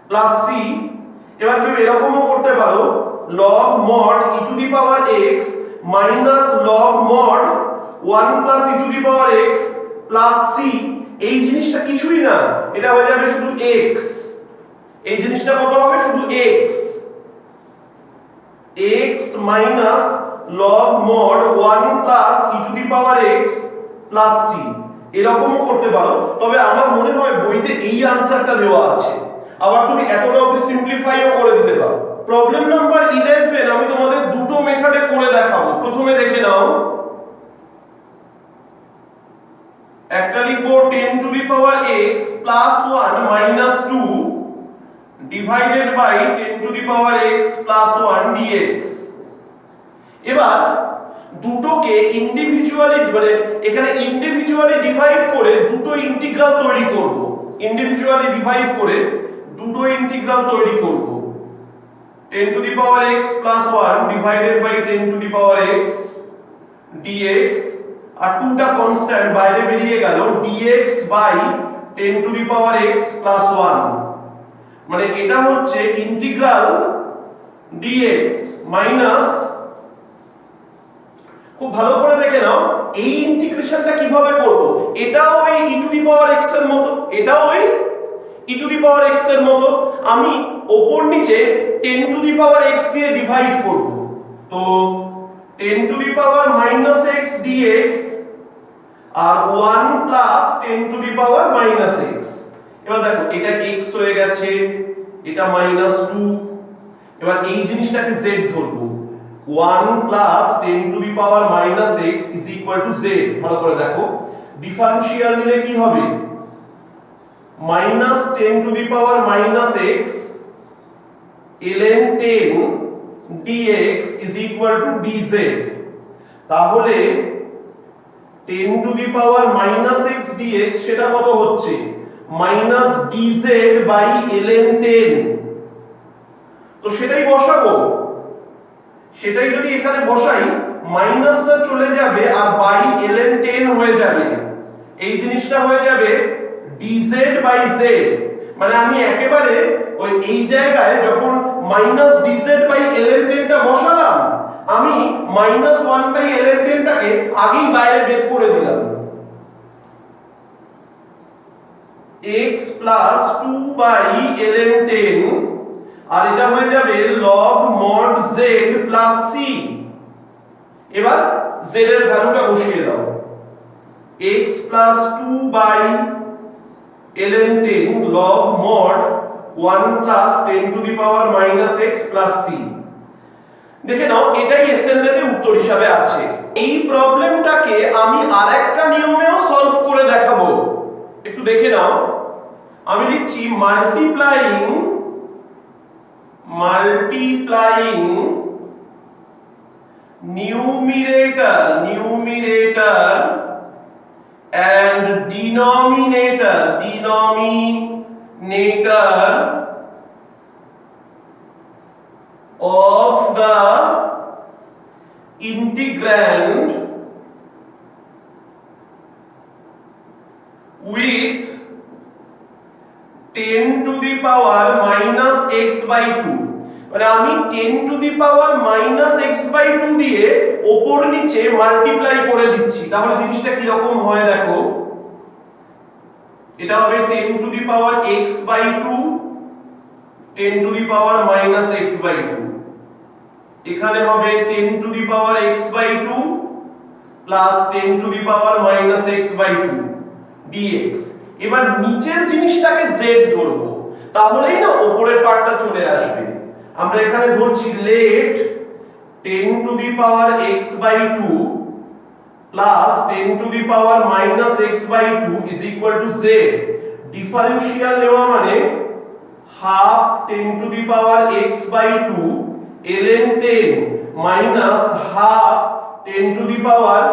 plus c। এবার কেউ এরকমও করতে পারো, log mod e to the power x minus log mod 1 plus e to the power x plus c। এই জিনিসটা কিছুই না, এটা হয়ে যাবে শুধু x। এই জিনিসটা কত হবে, শুধু x, x minus log mod 1 plus e to the power x plus c। এরকমও করতে পারো, তবে আমার মনে হয় বইতে এই আনসারটা দেওয়া আছে, আবার তুমি এতটা অবধি সিম্পলিফাইও করে দিতে পারো। প্রবলেম নাম্বার 11 আমি তোমাদের দুটো মেথডে করে দেখাবো। প্রথমে দেখে নাও, একটা লিখবো 10 to the power x plus 1 minus 2 divided by 10 to the power x plus 1 dx। এবার দুটোকে ইন্ডিভিজুয়ালি মানে এখানে ইন্ডিভিজুয়ালি ডিভাইড করে দুটো ইন্টিগ্রাল তৈরি করব। ইন্ডিভিজুয়ালি ডিভাইড করে দুটো ইন্টিগ্রাল তৈরি করব। 10 to the power x plus 1 divided by 10 to the power x dx, আর 2টা কনস্ট্যান্ট বাইরে বেরিয়ে গেল, dx by 10 to the power x plus 1, মানে এটা হচ্ছে ইন্টিগ্রাল dx মাইনাস, খুব ভালো করে দেখে নাও এই ইন্টিগ্রেশনটা কিভাবে করব। এটাও ওই e to the power x এর মতো, এটাও ওই e to the power x এর মতো। আমি উপর নিচে 10 টু দি পাওয়ার x দিয়ে ডিভাইড করব। তো 10 to the power minus x dx আর 1 plus 10 to the power minus x। এবার দেখো এটা x হয়ে গেছে, এটা মাইনাস 2। এবার এই জিনিসটাকে z ধরবো, 1 plus 10 to the power minus x is equal to z। ভালো করে দেখো, ডিফারেনশিয়াল নিলে কি হবে, minus 10 to the power minus x ln 10 dx is equal two dz। তাহলে 10 to the power minus x dx সেটা কত হচ্ছে, মাইনাস dz বাই ln 10। তো সেটাই বসাবো, সেটাই যদি এখানে বসাই মাইনাসটা চলে যাবে আর বাই ln 10 হয়ে যাবে, এই জিনিসটা হয়ে যাবে dz বাই z। মানে আমি একেবারে ওই এই জায়গায় যখন মাইনাস dz বাই ln 10 টা বসালাম, আমি মাইনাস 1 বাই ln 10 টাকে আগেই বাইরে বের করে দিলাম, x প্লাস 2 বাই ln 10, আর এটা হয়ে যাবে log mod z plus c। এবার z এর ভ্যালুটা বসিয়ে দাও, x plus 2 by ln 10 log mod 1 plus 10 to the power minus x plus c। দেখে নাও এটাই এসএলএ উত্তর হিসাবে আছে। এই প্রবলেমটাকে আমি আরেকটা নিয়মেও সলভ করে দেখাবো, একটু দেখে নাও। আমি লিখছি multiplying numerator and denominator of the integrand with 10 to the power minus x by 2। মানে আমি 10 to the power minus x by 2 দিয়ে উপর নিচে মাল্টিপ্লাই করে দিচ্ছি, তাহলে জিনিসটা কি রকম হয় দেখো, এটা হবে 10 to the power x by 2 10 to the power minus x by 2। এখানে হবে 10 to the power x by 2 plus 10 to the power minus x by 2 dx। এবার নিচের জিনিসটাকে z ধরবো, তাহলেই না উপরের পার্টটা চলে আসবে। আমরা এখানে ধরছি let 10 to the power x by 2 plus 10 to the power minus x by 2 is equal to z। Differential নেওয়া মানে half 10 to the power x by 2 ln 10 minus half 10 to the power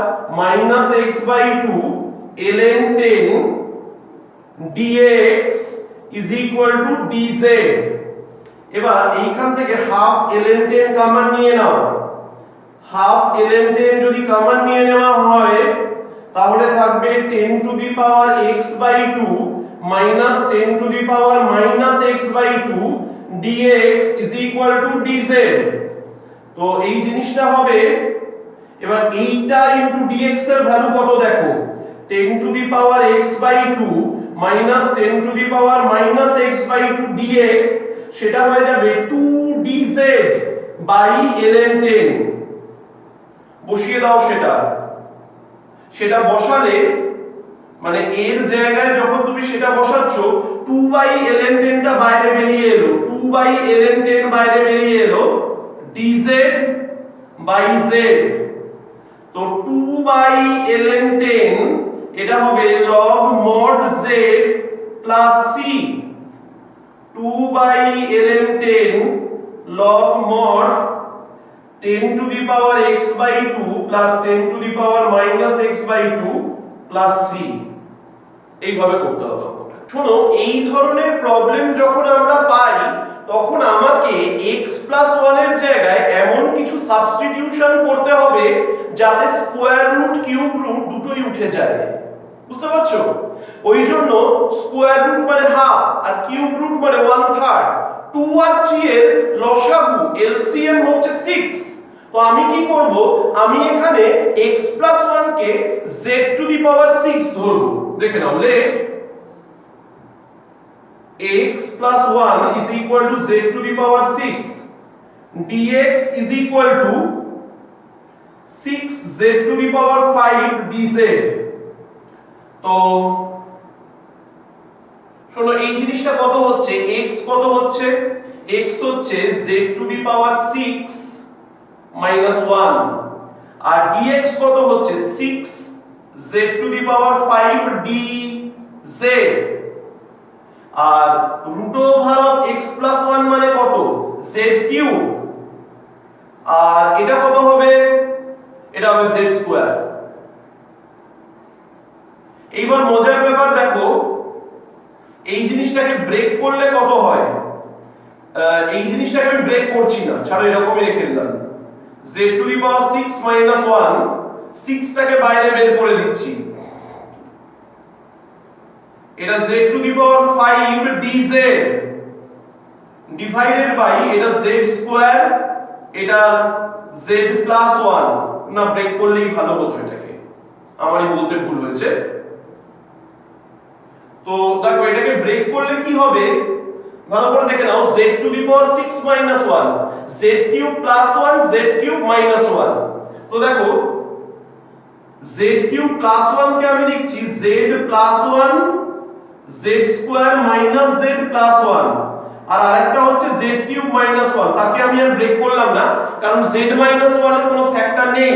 minus x by 2 ln 10 dx is equal to dz। এবার এইখান থেকে half ln 10 common নিয়ে নাও। Half ln 10 যদি common নিয়ে নেওয়া হয় তাহলে থাকবে 10 to the power x by 2 minus 10 to the power minus x by 2 dx is equal to dz। তো এই জিনিসটা হবে, এবার এইটা ইনটু dx এর ভ্যালু কত দেখো, 10 to the power x by 2 minus 10 to the power minus x by 2 dx, সেটা হয়ে যাবে 2 dz বাই ln 10। বসিয়ে দাও সেটা বসালে মানে এর জায়গায় যখন তুমি সেটা বসাচ্ছ 2 বাই ln 10 টা বাইরে বেরিয়ে এলো, 2 বাই ln 10 বাইরে বেরিয়ে এলো dz বাই z। তো 2 বাই ln 10 এটা হবে log mod z plus c। 2 by ln 10 log mod 10 to the power x by 2 plus 10 to the power minus x by 2 plus c। এইভাবে করতে হবে। শোনো, এই ধরনের প্রবলেম যখন আমরা পাই তখন আমাকে x প্লাস 1 এর জায়গায় এমন কিছু সাবস্টিটিউশন করতে হবে যাতে স্কয়ার রুট কিউব রুট দুটোই উঠে যায়। বুঝতে পারছো? ওই জন্য স্কয়ার রুট মানে হাফ আর কিউব রুট মানে 1/3। 2 আর 3 এর লসাগু এলসিএম হচ্ছে 6। তো আমি কি করব, আমি এখানে x প্লাস 1 কে z টু দি পাওয়ার 6 ধরব। দেখে নাও, let x plus 1 is equal to z to the power 6 dx is equal to 6z to the power 5 dz। তো শোনো, এই জিনিসটা কত হচ্ছে, x কত হচ্ছে, x হচ্ছে z to the power 6 minus 1 R dx কত হচ্ছে 6z to the power 5 dz। আর root over of x plus 1 মানে কত, z কিউব, আর এটা কত হবে, এটা হবে z স্কয়ার। এইবার মজার ব্যাপার দেখো, এই জিনিসটাকে ব্রেক করলে কত হয়, এই জিনিসটাকে আমি ব্রেক করছি না, ছাড়ো এরকমই রেখে দিলাম। z to the power 6 minus 1, 6 টাকে বাইরে বের করে দিচ্ছি, এটা z to the power 5 dz divided by এটা z স্কয়ার, এটা z প্লাস 1। না, ব্রেক করলেই ভালো হতো, এটাকে আমারই বলতে ভুল হয়েছে। তো দেখো, এটাকে ব্রেক করলে কি হবে ভালো করে দেখে নাও, z to the power 6 minus 1, z cube plus 1, z cube minus 1। তো দেখো, z কিউব প্লাস 1 কে আমি লিখছি z plus 1 z square minus z plus 1, আর আরেকটা হচ্ছে z কিউব মাইনাস 1, তাকে আমি আর ব্রেক করলাম না কারণ z মাইনাস 1 এর কোনো ফ্যাক্টর নেই।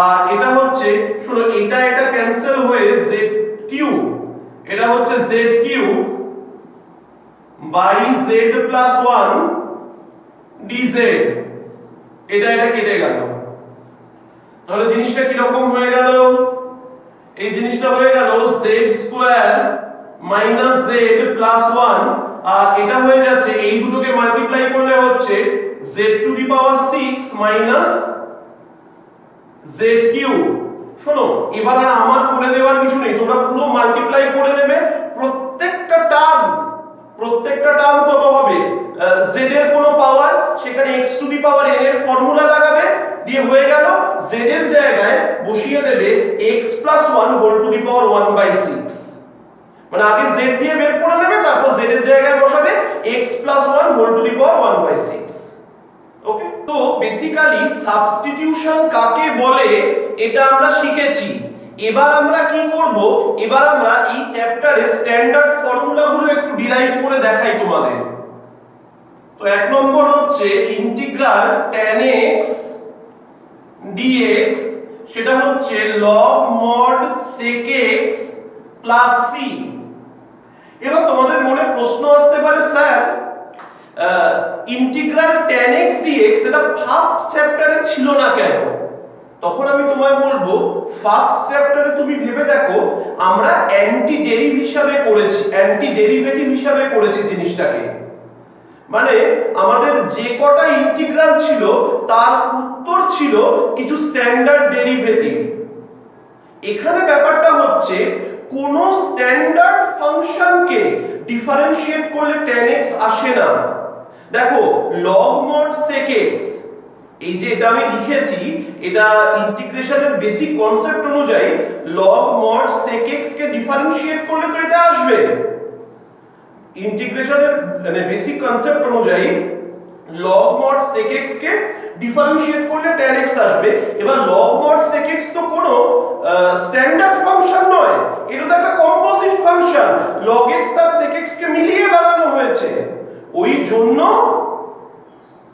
আর এটা হচ্ছে, শোনো, এটা ক্যান্সেল হয়ে z কিউব, এটা হচ্ছে z cube by z plus 1 dz, এটা কেটে গেল। তাহলে জিনিসটা কি রকম হয়ে গেল, এই জিনিসটা হয়ে গেল z square minus z plus 1, আর এটা হয়ে যাচ্ছে এই দুটোকে মাল্টিপ্লাই করলে হচ্ছে z to the power 6 minus z cube. শোনো, এবার আর আমার করে দেওয়ার কিছু নেই, তোমরা পুরো মাল্টিপ্লাই করে নেবে। প্রত্যেকটা টার্ম কত হবে, z এর কোনো পাওয়ার, সেখানে x to the power n এর ফর্মুলা লাগাবে, দিয়ে হয়ে গেল z এর জায়গায় বসিয়ে দেবে x plus 1 whole to the power 1/6। মানে আগে z দিয়ে বের করে নেবে, তারপর z এর জায়গায় বসাবে x plus 1 whole to the power 1/6। Okay, তো বেসিক্যালি সাবস্টিটিউশন কাকে বলে এটা আমরা শিখেছি। এবার আমরা কি করব, এবার আমরা এই চ্যাপ্টারে স্ট্যান্ডার্ড ফর্মুলাগুলো একটু ডিরাইভ করে দেখাই তোমাদের। তো এক নম্বর হচ্ছে ইন্টিগ্রাল tan x dx, সেটা হচ্ছে log mod sec x plus c। এবার তোমাদের মনে প্রশ্ন আসতে পারে, sir integral tan x dx এটা ফার্স্ট চ্যাপ্টারে ছিল না কেন? তখন আমি তোমায় বলবো, ফার্স্ট চ্যাপ্টারে তুমি ভেবে দেখো আমরা অ্যান্টি ডেরিভেটিভ হিসাবে করেছি জিনিসটাকে। মানে আমাদের যে কটা ইন্টিগ্রাল ছিল তার উত্তর ছিল কিছু স্ট্যান্ডার্ড ডেরিভেটিভ। এখানে ব্যাপারটা হচ্ছে কোন স্ট্যান্ডার্ড ফাংশনকে ডিফারেনশিয়েট করলে tan x আসে না। দেখো log mod sec x, এই যে এটা আমি লিখেছি, এটা ইন্টিগ্রেশনের বেসিক কনসেপ্ট অনুযায়ী log mod sec x কে ডিফারেনশিয়েট করলে তো এটা আসবে। ইন্টিগ্রেশনের মানে বেসিক কনসেপ্ট অনুযায়ী log mod sec x কে ডিফারেনশিয়েট করলে tan x আসবে। এবার log mod sec x তো কোনো স্ট্যান্ডার্ড ফাংশন নয়, এটা তো একটা কম্পোজিট ফাংশন, log x আর sec x কে মিলিয়ে বানানো হয়েছে। ওই জন্য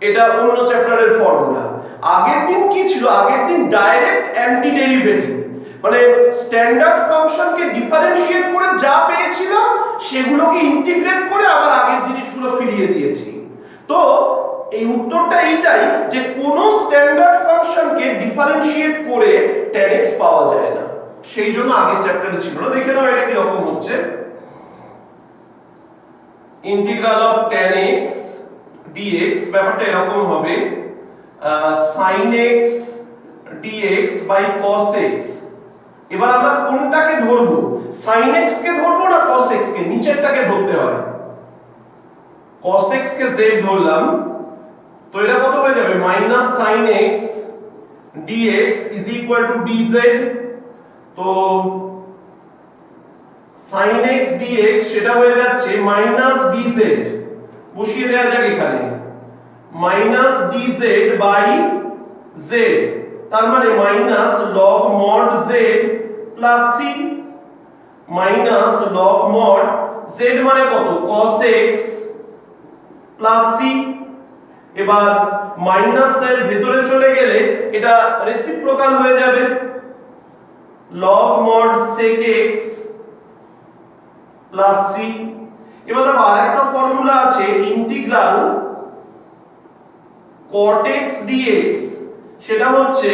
এটা অন্য চ্যাপ্টারের ফর্মুলা। আগের দিন কি ছিল? আগের দিন ডাইরেক্ট অ্যান্টি ডেরিভেটিভ, মানে স্ট্যান্ডার্ড ফাংশনকে ডিফারেনশিয়েট করে যা পেয়েছিলাম সেগুলোকে ইন্টিগ্রেট করে আবার আগের জিনিসগুলো ফিরিয়ে দিয়েছি। তো এই উত্তরটা এইটাই যে কোন স্ট্যান্ডার্ড ফাংশনকে ডিফারেনশিয়েট করে tan x পাওয়া যায় না, সেই জন্য আগের চ্যাপ্টারে ছিল না। দেখে নাও এটা কি রকম হচ্ছে। Integral of tan x dx ব্যাপারটা এরকম হবে sin x dx বাই cos x। এবার আমরা কোনটাকে ধরবো, sin x কে ধরবো না cos x কে? নিচেরটাকে ধরতে হয়। cos x কে z ধরলাম, তো এটা কত হয়ে যাবে? Minus sin x dx is equal two dz। তো sin x dx সেটা হয়ে যাচ্ছে মাইনাস dz, বসিয়ে দেওয়া যাক এখানে, মাইনাস dz বাই z, তার মানে minus log mod z plus c, minus log mod z মানে কত? cos x plus c। এবার মাইনাসটা এর ভেতরে চলে গেলে এটা রেসিপ্রোকাল হয়ে যাবে, log mod sec x plus c। এবার দেখো আরেকটা ফর্মুলা আছে ইন্টিগ্রাল cot x dx, সেটা হচ্ছে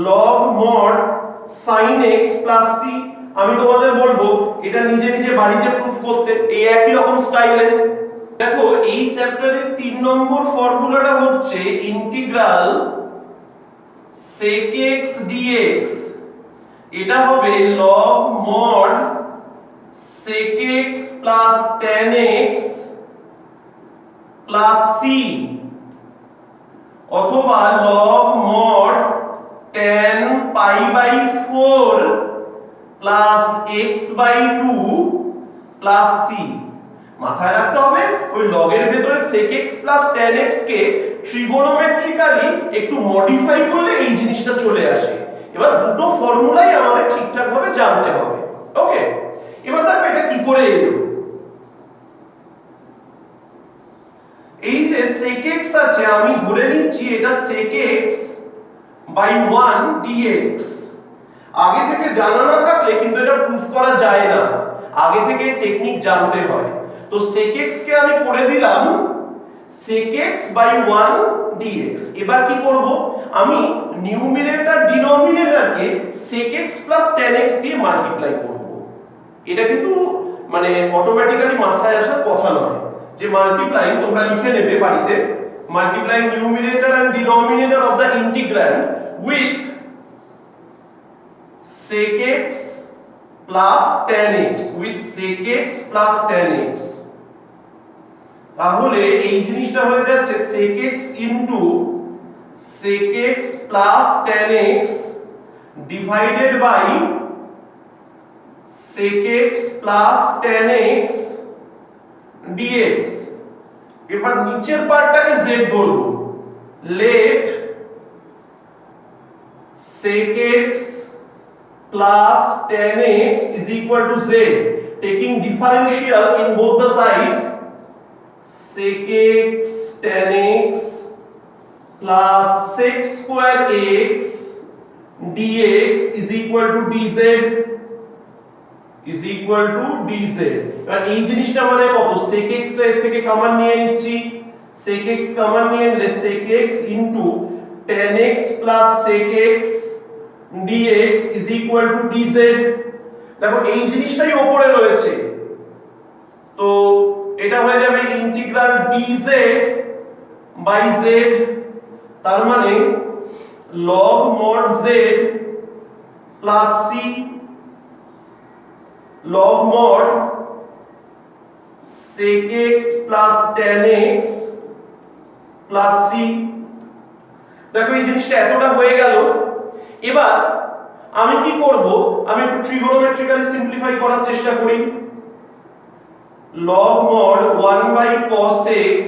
log mod sin x plus c। আমি তোমাদের বলবো এটা নিজে নিজে বাড়িতে প্রুফ করতে, এই একই রকম স্টাইলে। দেখো এই চ্যাপ্টারের 3 নম্বর ফর্মুলাটা হচ্ছে ইন্টিগ্রাল sec x dx, এটা হবে log mod sec x plus tan x plus c, অথবা log mod tan pi by 4 plus x by 2 plus c। মাথায় রাখতে হবে ওই log এর ভেতরে sec x plus tan x কে ট্রিগোনোমেট্রিক্যালি একটু মডিফাই করলে এই জিনিসটা চলে আসে। এবার দুটো ফর্মুলাই আমাদের ঠিকঠাক ভাবে জানতে হবে। ওকে, এবার দেখো এটা কি করে এলো। এই যে sec x আছে, আমি ধরে নিচ্ছি এটা sec x by 1 dx। আগে থেকে জানা না থাকলে কিন্তু এটা প্রুফ করা যায় না, আগে থেকে টেকনিক জানতে হয়। তো sec x কে আমি করে দিলাম sec x by 1 dx। এবার কি করব, আমি নিউমিনেটর ডিনোমিনেটরকে sec x plus tan x দিয়ে মাল্টিপ্লাই করব। এটা কিন্তু মানে অটোমেটিক্যালি মাথায় আসার কথা নয়, যে মাল্টিপ্লাই তোমরা লিখে নেবে বাড়িতে, multiply numerator and denominator of the integrand with sec x plus tan x, with sec x plus tan x। তাহলে এই জিনিসটা হয়ে যাচ্ছে sec x into sec x plus tan x divided by sec x plus tan x dx। এবার নিচের পার্টটাকে z ধরবো, let sec x plus tan x is equal to z, taking differential in both the sides, sec x tan x plus sec square x dx is equal to dz is equal to dz। এবার এই জিনিসটা মানে কত, sec x টা এর থেকে common নিয়ে নিচ্ছি, sec x কমন নিয়ে নিলে sec x into tan x plus sec x dx is equal to dz। দেখো এই জিনিসটাই উপরে রয়েছে, তো এটা হয়ে যাবে ইন্টিগ্রাল dz বাই z, তার মানে log mod z plus c log mod sec x plus tan x plus c। দেখো এই জিনিসটা এতটা হয়ে গেল। এবার আমি কি করব, আমি একটু ট্রিগোনোমেট্রিক্যালি সিম্পলিফাই করার চেষ্টা করি। log mod 1 by cos x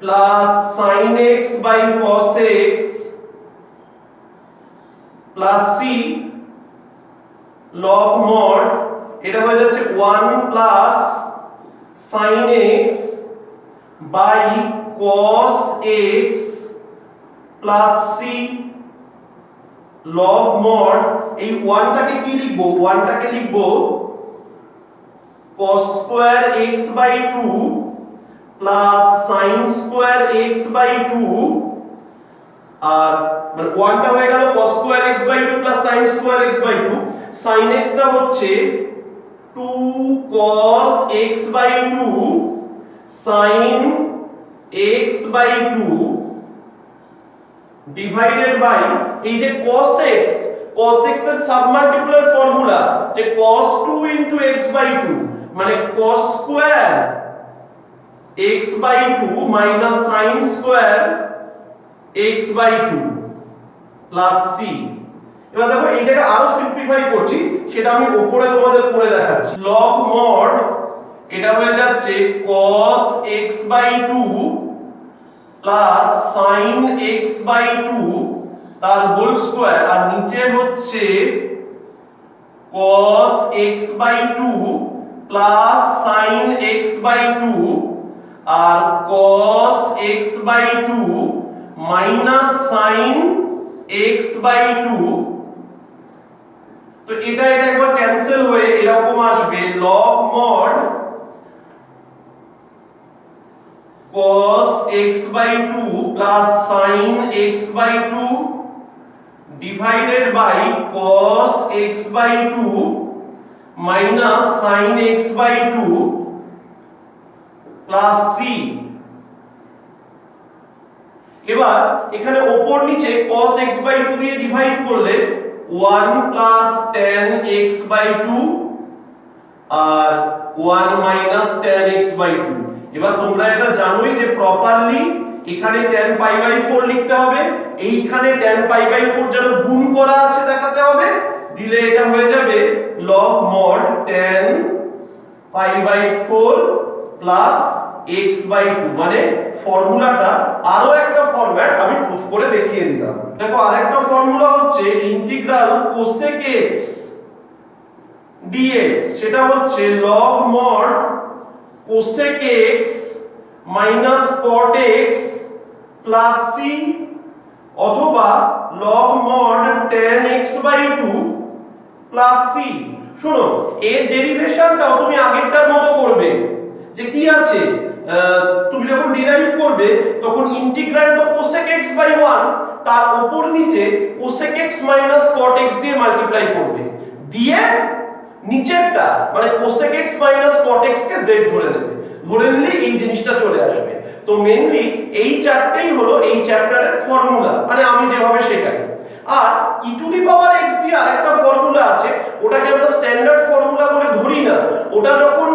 plus sin x by cos x plus c log mod, এটা হয়ে যাচ্ছে 1 plus sin x by cos x plus c log mod, এই 1 টাকে কি লিখবো, 1 টাকে লিখবো cos square x by 2 plus sin square x by 2, আর মানে 1 টা হয়ে গেল cos square x by 2 plus sin square x by 2, sin x টা হচ্ছে 2 cos x by 2 sin x by 2 divided by এই যে cos x এর সাবমাল্টিপ্লার ফর্মুলা যে cos 2 into x by 2 মানে cos square x by 2 minus sin square x by 2 plus c। এবার দেখো এইটাকে আরো সিম্পলিফাই করছি, সেটা আমি উপরে তোমাদের করে দেখাচ্ছি। log mod এটা হয়ে যাচ্ছে cos x by 2 plus sin x by 2 তার হোল স্কয়ার, আর নিচে হচ্ছে cos x by 2 plus sin x by 2 R cos x by 2 minus sin x by 2, তো এটা একবার ক্যান্সেল হয়ে এরকম আসবে log mod cos x by 2 plus sin x by 2 divided by cos x by 2 minus sin x by 2 plus c। এবার এখানে উপর নিচে cos x by 2 দিয়ে ডিভাইড করলে 1 plus tan x by 2 আর 1 minus tan x by 2। এবার তোমরা এটা জানোই যে প্রপারলি এখানে tan pi by 4 লিখতে হবে, এইখানে tan pi by 4 যেন গুণ করা আছে দেখাতে হবে, দিলে এটা হয়ে যাবে log mod tan pi by 4 plus x by 2, মানে ফর্মুলাটা আরো একটা ফরম্যাট আমি প্রুফ করে দেখিয়ে দিলাম। দেখো আরেকটা ফর্মুলা হচ্ছে ইন্টিগ্রাল cosec x dx, সেটা হচ্ছে log mod cosec x minus cot x plus c অথবা log mod tan x by 2 plus c। শোনো এর ডেরিভেশনটাও তুমি আগেরটার মতো করবে, যে কি আছে তুমি যখন ডিরাইভ করবে তখন ইন্টিগ্র্যান্ড তো cosec x by 1 তার উপর নিচে cosec x minus cot x দিয়ে মাল্টিপ্লাই করবে, দিয়ে নিচেরটা মানে cosec x minus cot x কে z ধরে নেবে, ধরে নিলে এই জিনিসটা চলে আসবে। তো মেইনলি এই চারটেই হলো এই চ্যাপ্টারের ফর্মুলা, মানে আমি যেভাবে শেখাই। আর e to the power x দিয়ে আরেকটা ফর্মুলা আছে, ওটাকে আমরা স্ট্যান্ডার্ড ফর্মুলা বলে ধরি না, ওটা যখন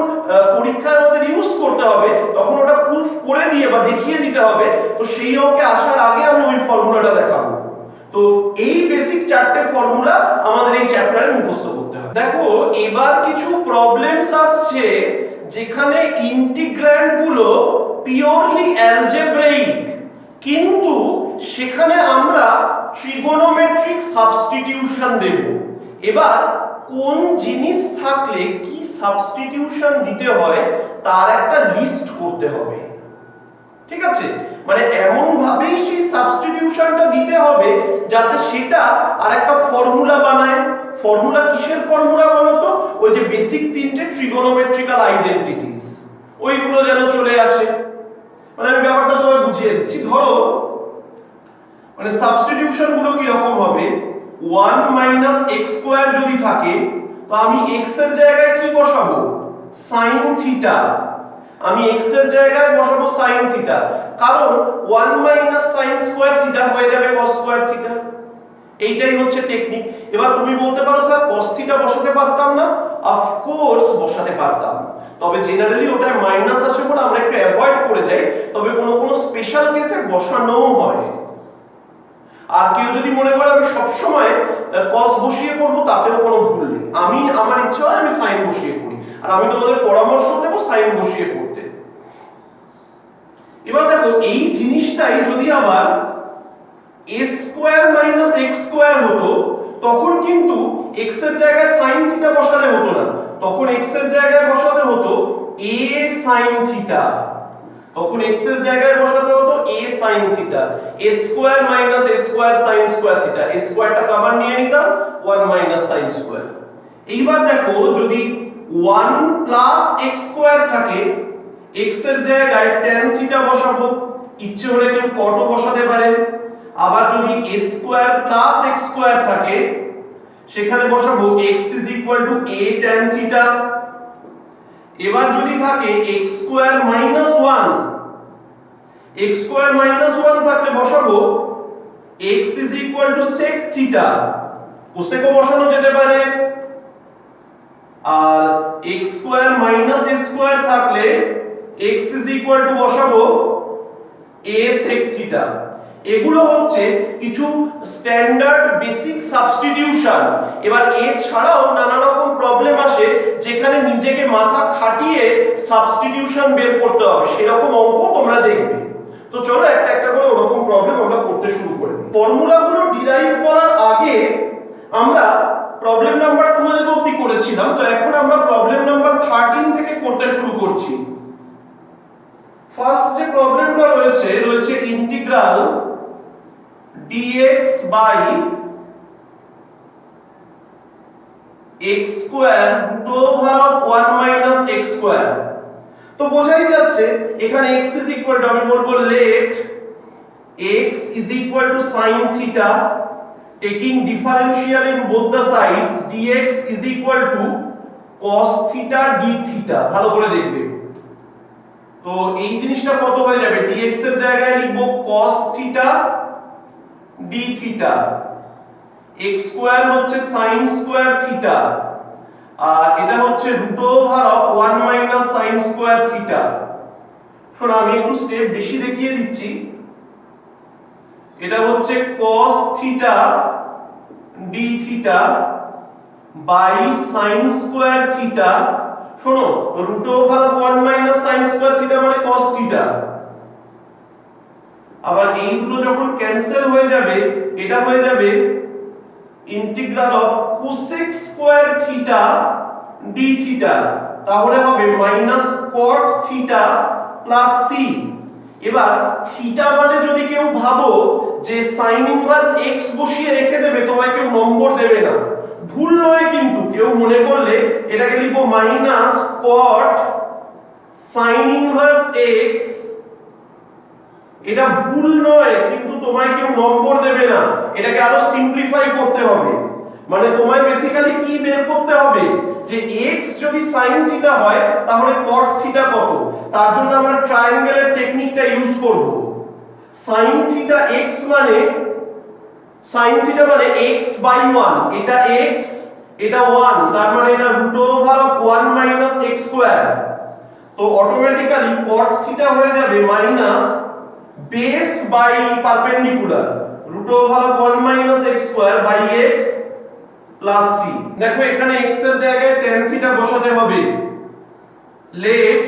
পরীক্ষার মধ্যে ইউজ করতে হবে তখন ওটা প্রুফ করে দিয়ে বা দেখিয়ে দিতে হবে, তো সেই অঙ্কে আসার আগে আমি ওই ফর্মুলাটা দেখাবো। তো এই বেসিক চারটে ফর্মুলা আমাদের এই চ্যাপ্টারে মুখস্থ করতে হবে। দেখো এবার কিছু প্রবলেমস আসছে যেখানে ইন্টিগ্র্যান্ড গুলো পিওরলি অ্যালজেব্রাইক, কিন্তু সেখানে আমরা ট্রিগোনোমেট্রিক সাবস্টিটিউশন দেব। এবার কোন জিনিস থাকলে কি সাবস্টিটিউশন দিতে হয় তার একটা লিস্ট করতে হবে, ঠিক আছে? মানে এমন ভাবেই সেই সাবস্টিটিউশনটা দিতে হবে যাতে সেটা আর একটা ফর্মুলা বানায়। ফর্মুলা কিসের ফর্মুলা বলো তো? ওই যে বেসিক তিনটে ট্রিগোনোমেট্রিক্যাল আইডেন্টিটিস, ওইগুলো যেন চলে আসে। মানে আমি ব্যাপারটা তোমায় বুঝিয়ে দিচ্ছি। ধরো মানে সাবস্টিটিউশন গুলো কি রকম হবে, 1 মাইনাস এক্স স্কয়ার যদি থাকে তো আমি x এর জায়গায় কি বসাবো? sin theta. আমি x এর জায়গায় বসাবো sin থিটা, কারণ 1 মাইনাস sin স্কয়ার থিটা হয়ে যাবে cos স্কয়ার থিটা। এইটাই হচ্ছে টেকনিক। এবার তুমি বলতে পারো স্যার cos থিটা বসাতে পারতাম না? অফ কোর্স বসাতে পারতাম, তবে জেনারেলি ওটা মাইনাস আসে বলে আমরা একটু অ্যাভয়েড করে দেই, তবে কোনো কোনো স্পেশাল কেসে বসানোও হয়। আর কেউ যদি মনে করে আমি সব সময় cos বসিয়ে করব, তাতেও কোনো ভুল নেই। আমি আমার ইচ্ছা হয় আমি sin বসিয়ে করি, আর আমি তোমাদের পরামর্শ দেব sin বসিয়ে করতে। এবার দেখো এই জিনিসটাই যদি আবার a square minus x square হতো, তখন কিন্তু x এর জায়গায় sin থিটা বসালে হতো না, তখন x এর জায়গায় বসাতে হতো a sin থিটা। তখন x এর জায়গায় বসাতে হতো a sin theta, a square minus a square sin square theta, a স্কয়ারটা কমন নিয়ে নিতাম 1 মাইনাস sin স্কয়ার। এইবার দেখো যদি 1 প্লাস x স্কয়ার থাকে, x এর জায়গায় tan থিটা বসাবো, ইচ্ছে হলে কেউ cot ও বসাতে পারেন। আবার যদি a square plus x square থাকে, সেখানে বসাবো x a tan থিটা। এবার যদি থাকে x square minus 1, x square minus 1 থাকলে বসাবো x sec থিটা, কোসেকও বসানো যেতে পারে। আর x square minus a square থাকলে x বসাবো a sec থিটা। এগুলো হচ্ছে কিছু স্ট্যান্ডার্ড বেসিক সাবস্টিটিউশন। এবার এছাড়াও নানা রকম প্রবলেম আসে যেখানে নিজেকে মাথা খাটিয়ে সাবস্টিটিউশন বের করতে হবে, সেরকম অঙ্ক তোমরা দেখবে। তো চলো একটা একটা করে ওরকম প্রবলেম আমরা করতে শুরু করি। ফর্মুলাগুলো ডিরাইভ করার আগে আমরা প্রবলেম নাম্বার 12 অবধি করেছিলাম, তো এখন আমরা প্রবলেম নাম্বার 13 থেকে করতে শুরু করছি। ফার্স্ট যে প্রবলেমটা রয়েছে integral dx by x square root over of 1 minus x square. তো বোঝাই যাচ্ছে এখানে x ইজ ইকুয়াল টু, আমি বলবো let x is equal to sin theta, taking differential in both the sides, dx is equal to cos theta d theta. ভালো করে দেখবে। তো এই জিনিসটা কত হয়ে যাবে? dx এর জায়গায় লিখবো cos theta d theta, x square হচ্ছে sin স্কয়ার থিটা, আর এটা হচ্ছে root over of 1 minus sin square theta. শোনো আমি একটু স্টেপ বেশি দেখিয়ে দিচ্ছি। এটা হচ্ছে cos theta d theta by sin square theta. শোনো root over of 1 minus sin square theta মানে cos থিটা। আবার এই দুটো যখন ক্যান্সেল হয়ে যাবে, এটা হয়ে যাবে integral of cosec square theta d theta, তাহলে হবে minus cot theta plus c। এবার থিটা মানে যদি কেউ ভাবো যে sin ইনভার্স x বসিয়ে রেখে দেবে, তোমায় কেউ নম্বর দেবে না, ভুল নয়। কিন্তু কেউ মনে করলে এটাকে লিখবো minus cot sin inverse x, এটা ভুল নয়, কিন্তু তোমায় কেউ নম্বর দেবে না, এটাকে আরো সিম্পলিফাই করতে হবে। মানে তোমায় বেসিক্যালি কি বের করতে হবে যে x যদি sin থিটা হয় তাহলে cot থিটা কত। তার জন্য আমরা ট্রায়াঙ্গেলের টেকনিকটা ইউজ করব। sin থিটা x মানে sin থিটা মানে x বাই 1, এটা x এটা 1, তার মানে এটা root over of 1 minus x square. তো অটোমেটিক্যালি cot থিটা হয়ে যাবে minus base by perpendicular, root over of 1 minus x square by x plus c। দেখো এখানে x এর জায়গায় tan থিটা বসাতে হবে। Let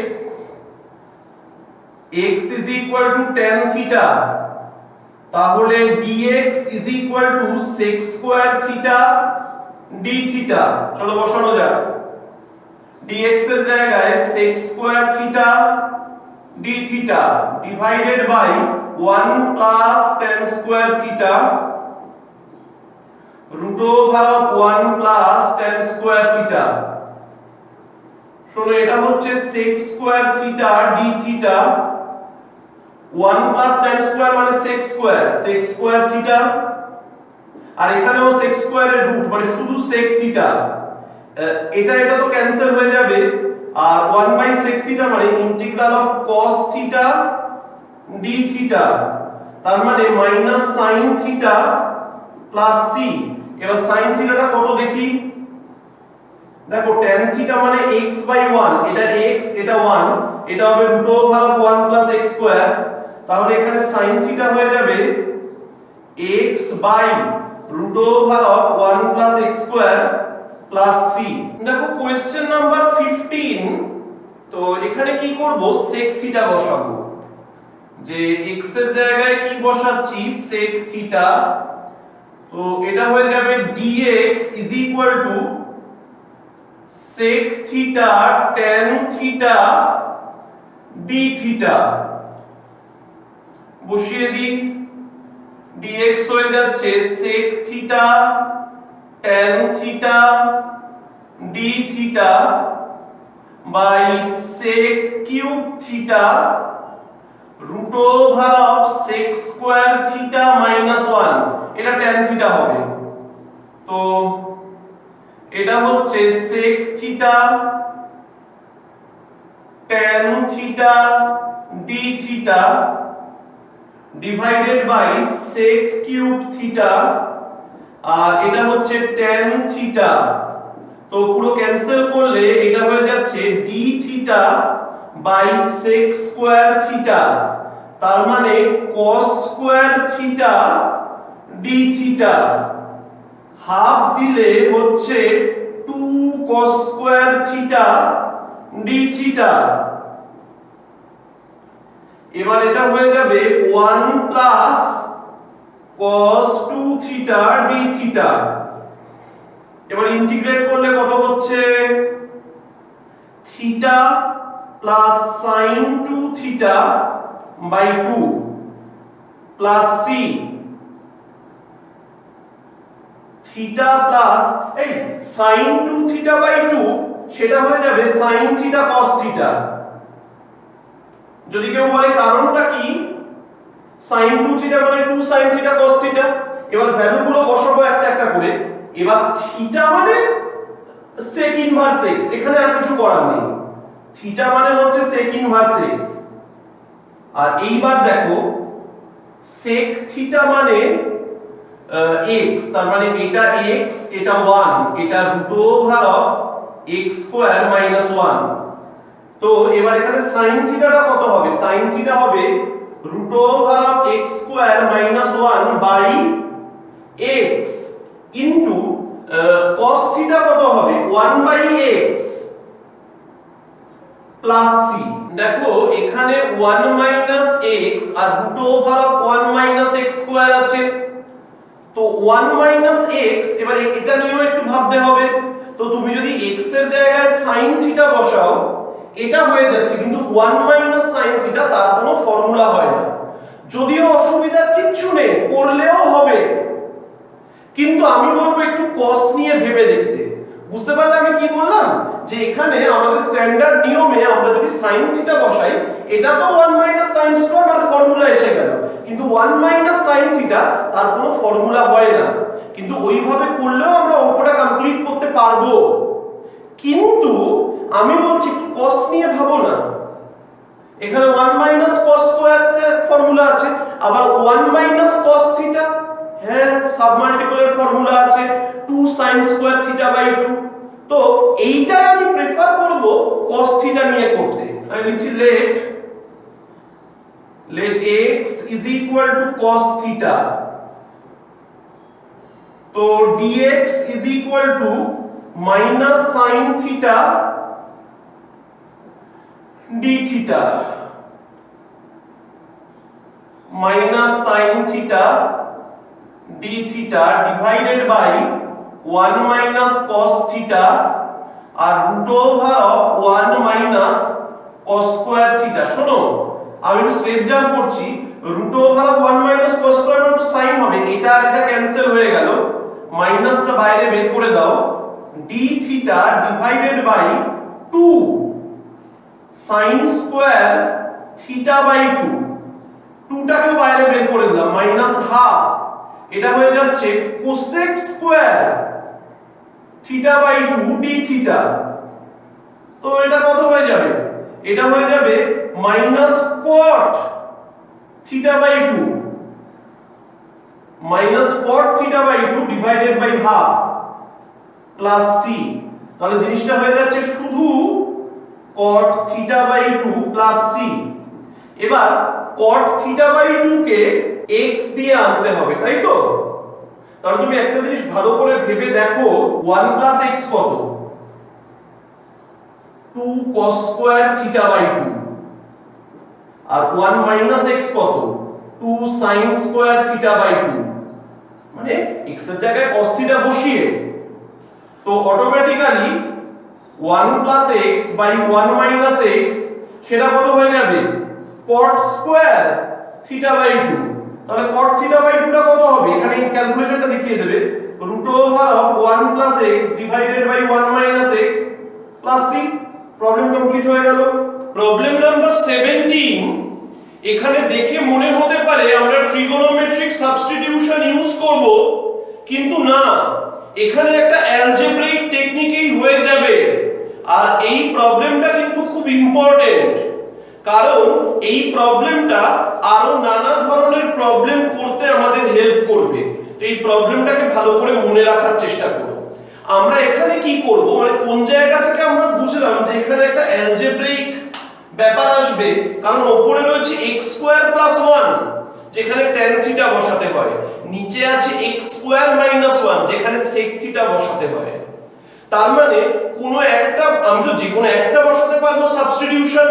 x is equal to tan theta, তাহলে dx is equal to sec square theta d theta। চলো বসানো যাক, dx এর জায়গায় sec square theta d theta divided by 1 plus tan square theta root over of 1 plus tan square theta। শোনো এটা হচ্ছে sec square theta d theta, 1 plus tan square মানে sec square theta, আর এখানেও sec square এর root মানে শুধু sec theta, এটা তো ক্যান্সেল হয়ে যাবে, আর 1 by sec theta মানে integral of cos theta d theta, তার মানে minus sin theta plus c। এবার sin theta টা কত দেখি, দেখো tan theta মানে x by 1, এটা x এটা 1, এটা হবে root over 1 plus x square, তাহলে এখানে sin theta হয়ে যাবে x by root over 1 plus x square plus c। দেখো কোশ্চেন নাম্বার 15, তো এখানে কি করব, sec theta বসাবো, যে x এর জায়গায় কি বসাচ্ছি sec theta, তো এটা হয়ে যাবে dx is equal to sec theta tan theta d theta। বসিয়ে দিই, dx হয়ে যাচ্ছে sec theta tan theta d theta by sec cube theta root over of sec square theta minus 1, এটা tan theta হবে, তো এটা হচ্ছে sec theta tan theta d theta divided by sec cube theta, আর এটা হচ্ছে tan theta, তো পুরো cancel করলে এটা হয়ে যাচ্ছে d theta by sec square theta, তার মানে cos square theta d theta, half দিলে হচ্ছে 2 cos square theta d theta। এবার এটা হয়ে যাবে 1 plus cos 2 theta d theta। এবার ইন্টিগ্রেট করলে কত হচ্ছে theta plus sin 2 theta by 2 plus c, theta plus এই sin 2 theta by 2 সেটা হয়ে যাবে sin theta cos theta। যদি কেউ বলে কারণটা কি, sin 2 theta মানে 2 sin theta cos theta, এবার ভ্যালুগুলো বসাবো একটা একটা করে। এবার থিটা মানে sec inverse x, এখানে আর কিছু করার নেই, থিটা মানে হচ্ছে sec inverse x। আর এইবার দেখো sec থিটা মানে x, তার মানে এটা x এটা 1, এটা root over of x square minus 1, তো এবার এখানে sin থিটাটা কত হবে, sin থিটা হবে root over of x square minus 1 by x into cos theta কত হবে 1 by x plus c। দেখো এখানে 1 minus x R root over of 1 minus x square আছে, তো 1 minus x, এবার এটা নিয়েও একটু ভাবতে হবে, তো তুমি যদি x এর জায়গায় sin theta বসাও এটা হয়ে যাচ্ছে, কিন্তু 1 minus sin theta তার কোনো ফর্মুলা হয় না, যদিও অসুবিধার কিচ্ছু নেই, করলেও হবে, কিন্তু আমি বলবো একটু cos নিয়ে ভেবে দেখতে। বুঝতে পারলে আমি কি বললাম, যে এখানে আমাদের স্ট্যান্ডার্ড নিয়মে আমরা যদি sin থিটা বসাই এটা তো 1 মাইনাস sin স্কয়ার মানে ফর্মুলা এসে গেল, কিন্তু 1 মাইনাস sin থিটা তার কোনো ফর্মুলা হয় না, কিন্তু ওইভাবে করলেও আমরা অঙ্কটা কমপ্লিট করতে পারবো। কিন্তু আমি বলছি একটু cos নিয়ে ভাবো না, এখানে 1 মাইনাস cos স্কয়ার ফর্মুলা আছে, আবার 1 মাইনাস cos থিটা, হ্যাঁ সাবমাল্টিপলের ফর্মুলা আছে 2 sin স্কয়ার থিটা বাই 2, তো এইটাই আমি প্রেফার করব cos থিটা নিয়ে করতে। আমি লিখছি let x is equal to cos theta, তো dx is equal to minus sin theta d theta. Minus sine theta d theta divided by 1 minus cos theta আর root over of 1 minus cos square theta. শোনো আমি একটু step jump করছি, root over of 1 minus cos square মানে তো sign হবে, এটা আর এটা ক্যান্সেল হয়ে গেল, মাইনাসটা বাইরে বের করে দাও, d theta divided by 2 sine square theta by 2, 2টাকে বাইরে বের করে দিলাম, মাইনাস হাফ, এটা হয়ে যাচ্ছে cosec square theta by 2 d theta. তো এটা কত হয়ে যাবে? এটা হয়ে যাবে minus cot theta by 2, minus cot theta by 2 divided by half plus c. তাহলে জিনিসটা হয়ে যাচ্ছে শুধু cot theta by 2 plus c. এবার cot theta by 2 K x দিয়ে আনতে হবে, তাই তো? তাহলে তুমি একটা জিনিস ভালো করে ভেবে দেখো, 1 প্লাস x কত? 2 cos স্কয়ার থিটা বাই 2, আর 1 মাইনাস x কত? 2 sin স্কয়ার থিটা বাই 2, মানে x এর জায়গায় cos থিটা বসিয়ে, তো automatically 1 plus x by 1 minus x সেটা কত হয়ে যাবে? cot square theta by 2। তাহলে cot থিটা বাই 2 টা কত হবে? এখানে এই ক্যালকুলেশনটা দেখিয়ে দেবে, root over of 1 plus x divided by 1 minus x plus c। Problem complete হয়ে গেল। প্রবলেম নাম্বার 17, এখানে দেখে মনে হতে পারে আমরা ট্রিগোনোমেট্রিক সাবস্টিটিউশন ইউজ করব, কিন্তু না, এখানে একটা অ্যালজেব্রাইক টেকনিকেই হয়ে যাবে। আর এই প্রবলেমটা কিন্তু খুব ইম্পর্টেন্ট, কারণ এই প্রবলেমটা আরো নানা ধরনের প্রবলেম করতে আমাদের হেল্প করবে। তো এই প্রবলেমটাকে ভালো করে মনে রাখার চেষ্টা করো। আমরা এখানে কি করব, মানে কোন জায়গা থেকে আমরা বুঝলাম যে এখানে একটা অ্যালজেব্রাইক ব্যাপার আসবে, কারণ উপরে রয়েছে x স্কয়ার প্লাস 1 যেখানে tan থিটা বসাতে হয়, নিচে আছে x স্কয়ার মাইনাস 1 যেখানে sec থিটা বসাতে হয়। তার মানে কোনো একটা, আমি তো যে কোনো একটা বসাতে পারবো সাবস্টিটিউশন,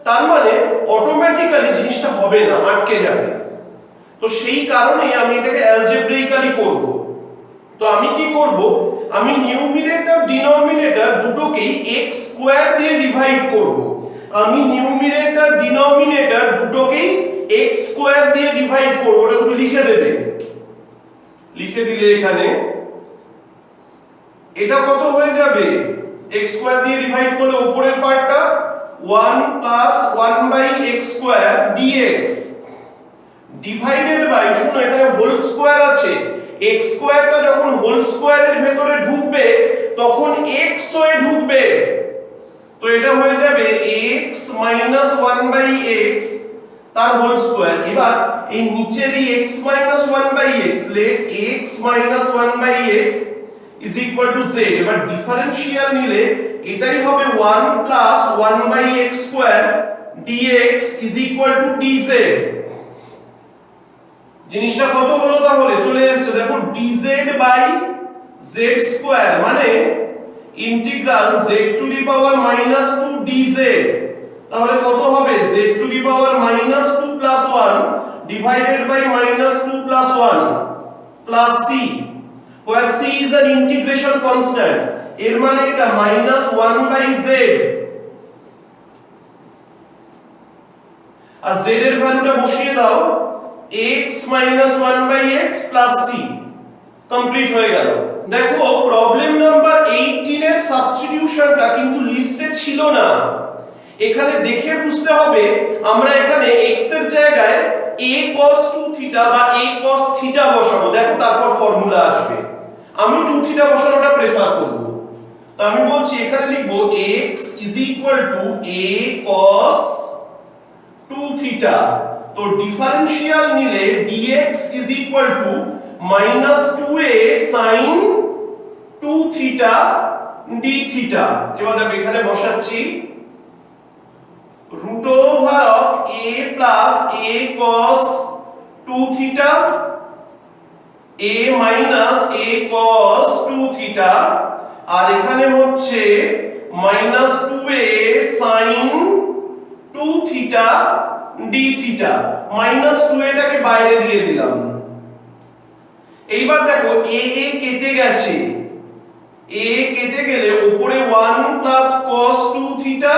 তার মানে অটোমেটিক্যালি জিনিসটা হবে না, আটকে যাবে। তো সেই কারণে আমি এটাকে অ্যালজেব্রাইক্যালি করব। তো আমি কি করব, আমি নিউমিরেটর ডিনোমিনেটর দুটোকেই x স্কয়ার দিয়ে ডিভাইড করব। আমি নিউমিরেটর ডিনোমিনেটর দুটোকেই x স্কয়ার দিয়ে ডিভাইড করব। এটা তুমি লিখে দেবে, লিখে দিলে এখানে এটা কত হয়ে যাবে? x স্কয়ার দিয়ে ডিভাইড করলে উপরের পার্টটা 1 plus 1 by x square dx divided by, শুনো এখানে হোল স্কয়ার আছে, x স্কয়ারটা যখন হোল স্কয়ারের ভেতরে ঢুকবে তখন x হয়ে ঢুকবে, তো এটা হয়ে যাবে x মাইনাস 1 বাই x তার হোল স্কয়ার। এবার এই নিচের এই x minus 1 by x, let x minus 1 by x is equal to z। এবার ডিফারেনশিয়াল নিলে এটাই হবে 1 plus 1 by x square dx is equal to dz। জিনিসটা কত হলো? তাহলে চলে এসেছে দেখো, dz বাই z স্কয়ার মানে integral z to the power minus 2 dz। তাহলে কত হবে? z to the power minus 2 plus 1 divided by minus 2 plus 1 plus c, where c is an integration constant, এর মানে এটা মাইনাস 1 বাই z, আর z এর ভ্যালুটা বসিয়ে দাও, x minus 1 by x plus c। Complete হয়ে গেল। দেখো প্রবলেম নাম্বার 18 এর সাবস্টিটিউশনটা কিন্তু লিস্টে ছিল না, এখানে দেখে বুঝতে হবে। আমরা এখানে x এর জায়গায় a cos 2 থিটা বা a cos থিটা বসাবো, দেখো তারপর ফর্মুলা আসবে। আমি 2 থিটা বসানোটা প্রেফার করব, তো আমি বলছি এখানে লিখব x is equal to a cos 2 theta. তো ডিফারেনশিয়াল নিলে dx is equal to minus 2a sin 2 theta d theta. এবার দেখো এখানে বসাচ্ছি root over of a plus a cos 2 theta a minus a cos 2 theta, আর এখানে হচ্ছে minus 2a sin 2 theta D theta, -2 এটাকে বাইরে দিয়ে দিলাম। এইবার দেখো এ এ কেটে গেছে, এ কেটে গেলে উপরে 1 প্লাস cos 2 থিটা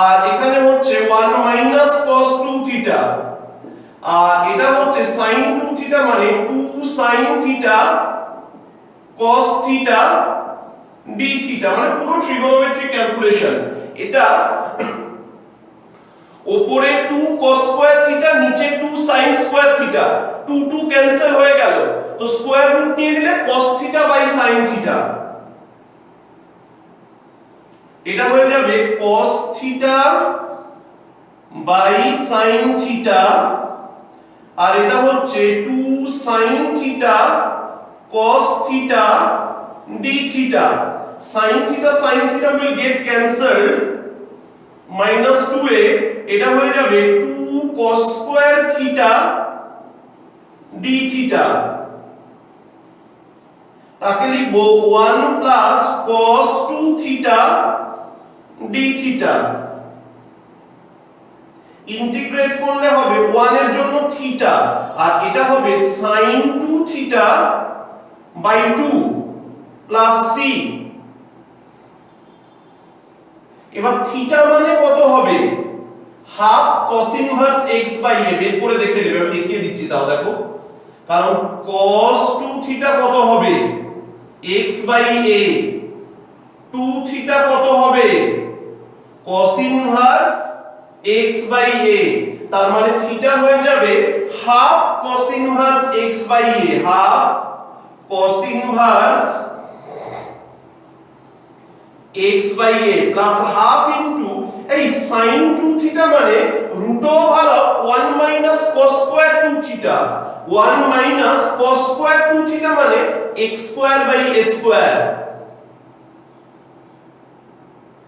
আর এখানে হচ্ছে 1 মাইনাস cos 2 থিটা আর এটা হচ্ছে sin 2 থিটা মানে 2 sin theta cos theta d theta, মানে পুরো ট্রিগোনোমেট্রিক ক্যালকুলেশন। এটা উপরে 2 cos স্কয়ার থিটা নিচে 2 sin স্কয়ার থিটা, 2 2 ক্যান্সেল হয়ে গেল, তো স্কয়ার রুট নিয়ে নিলে cos theta by sin theta, এটা হয়ে যাবে cos theta by sin theta আর এটা হচ্ছে 2 sin theta cos theta d theta. sin theta will get cancelled, -2a, এটা হয়ে যাবে 2 cos square theta d theta, তাকে লিখব 1 plus cos 2 theta d theta. Integrate করলে হবে 1 এর জন্য থিটা আর এটা হবে sin 2 theta by 2 plus c। এবার থিটা মানে কত হবে? Half cos inverse x by a, বের করে দেখে নেবে, আমি দেখিয়ে দিচ্ছি তাও দেখো, কারণ cos 2 থিটা কত হবে? x বাই a, 2 থিটা কত হবে? cos inverse x by a, তার মানে থিটা হয়ে যাবে half cos inverse x by a, half cos inverse x by a plus half into এই sin 2 থিটা মানে root over of 1 minus cos square 2 theta, 1 minus cos square 2 theta মানে x square by a square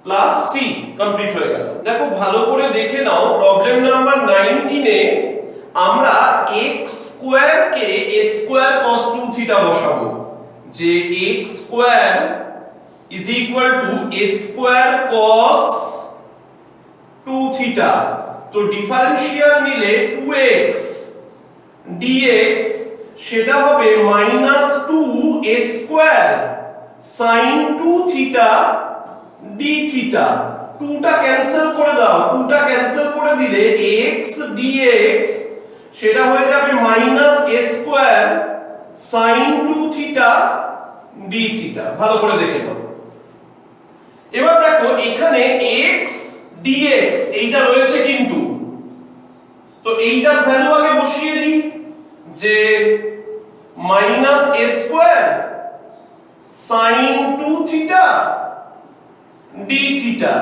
plus c, complete হয়ে গেল। দেখো ভালো করে দেখে নাও, problem number 19 এ আমরা x square K a square cos 2 theta বসাবো, যে x square is equal to a square cos 2 theta, তো ডিফারেনশিয়াল নিলে 2x dx সেটা হবে -2 a square sin 2 theta d theta, 2 টা ক্যান্সেল করে দাও, 2 টা ক্যান্সেল করে দিলে x dx সেটা হয়ে যাবে -a square sin 2 theta d theta। ভালো করে দেখে নাও। এবার দেখো এখানে x dx এইটা রয়েছে কিন্তু, তো এইটার ভ্যালু আগে বসিয়ে দিই, যে -a square sin 2 theta d theta,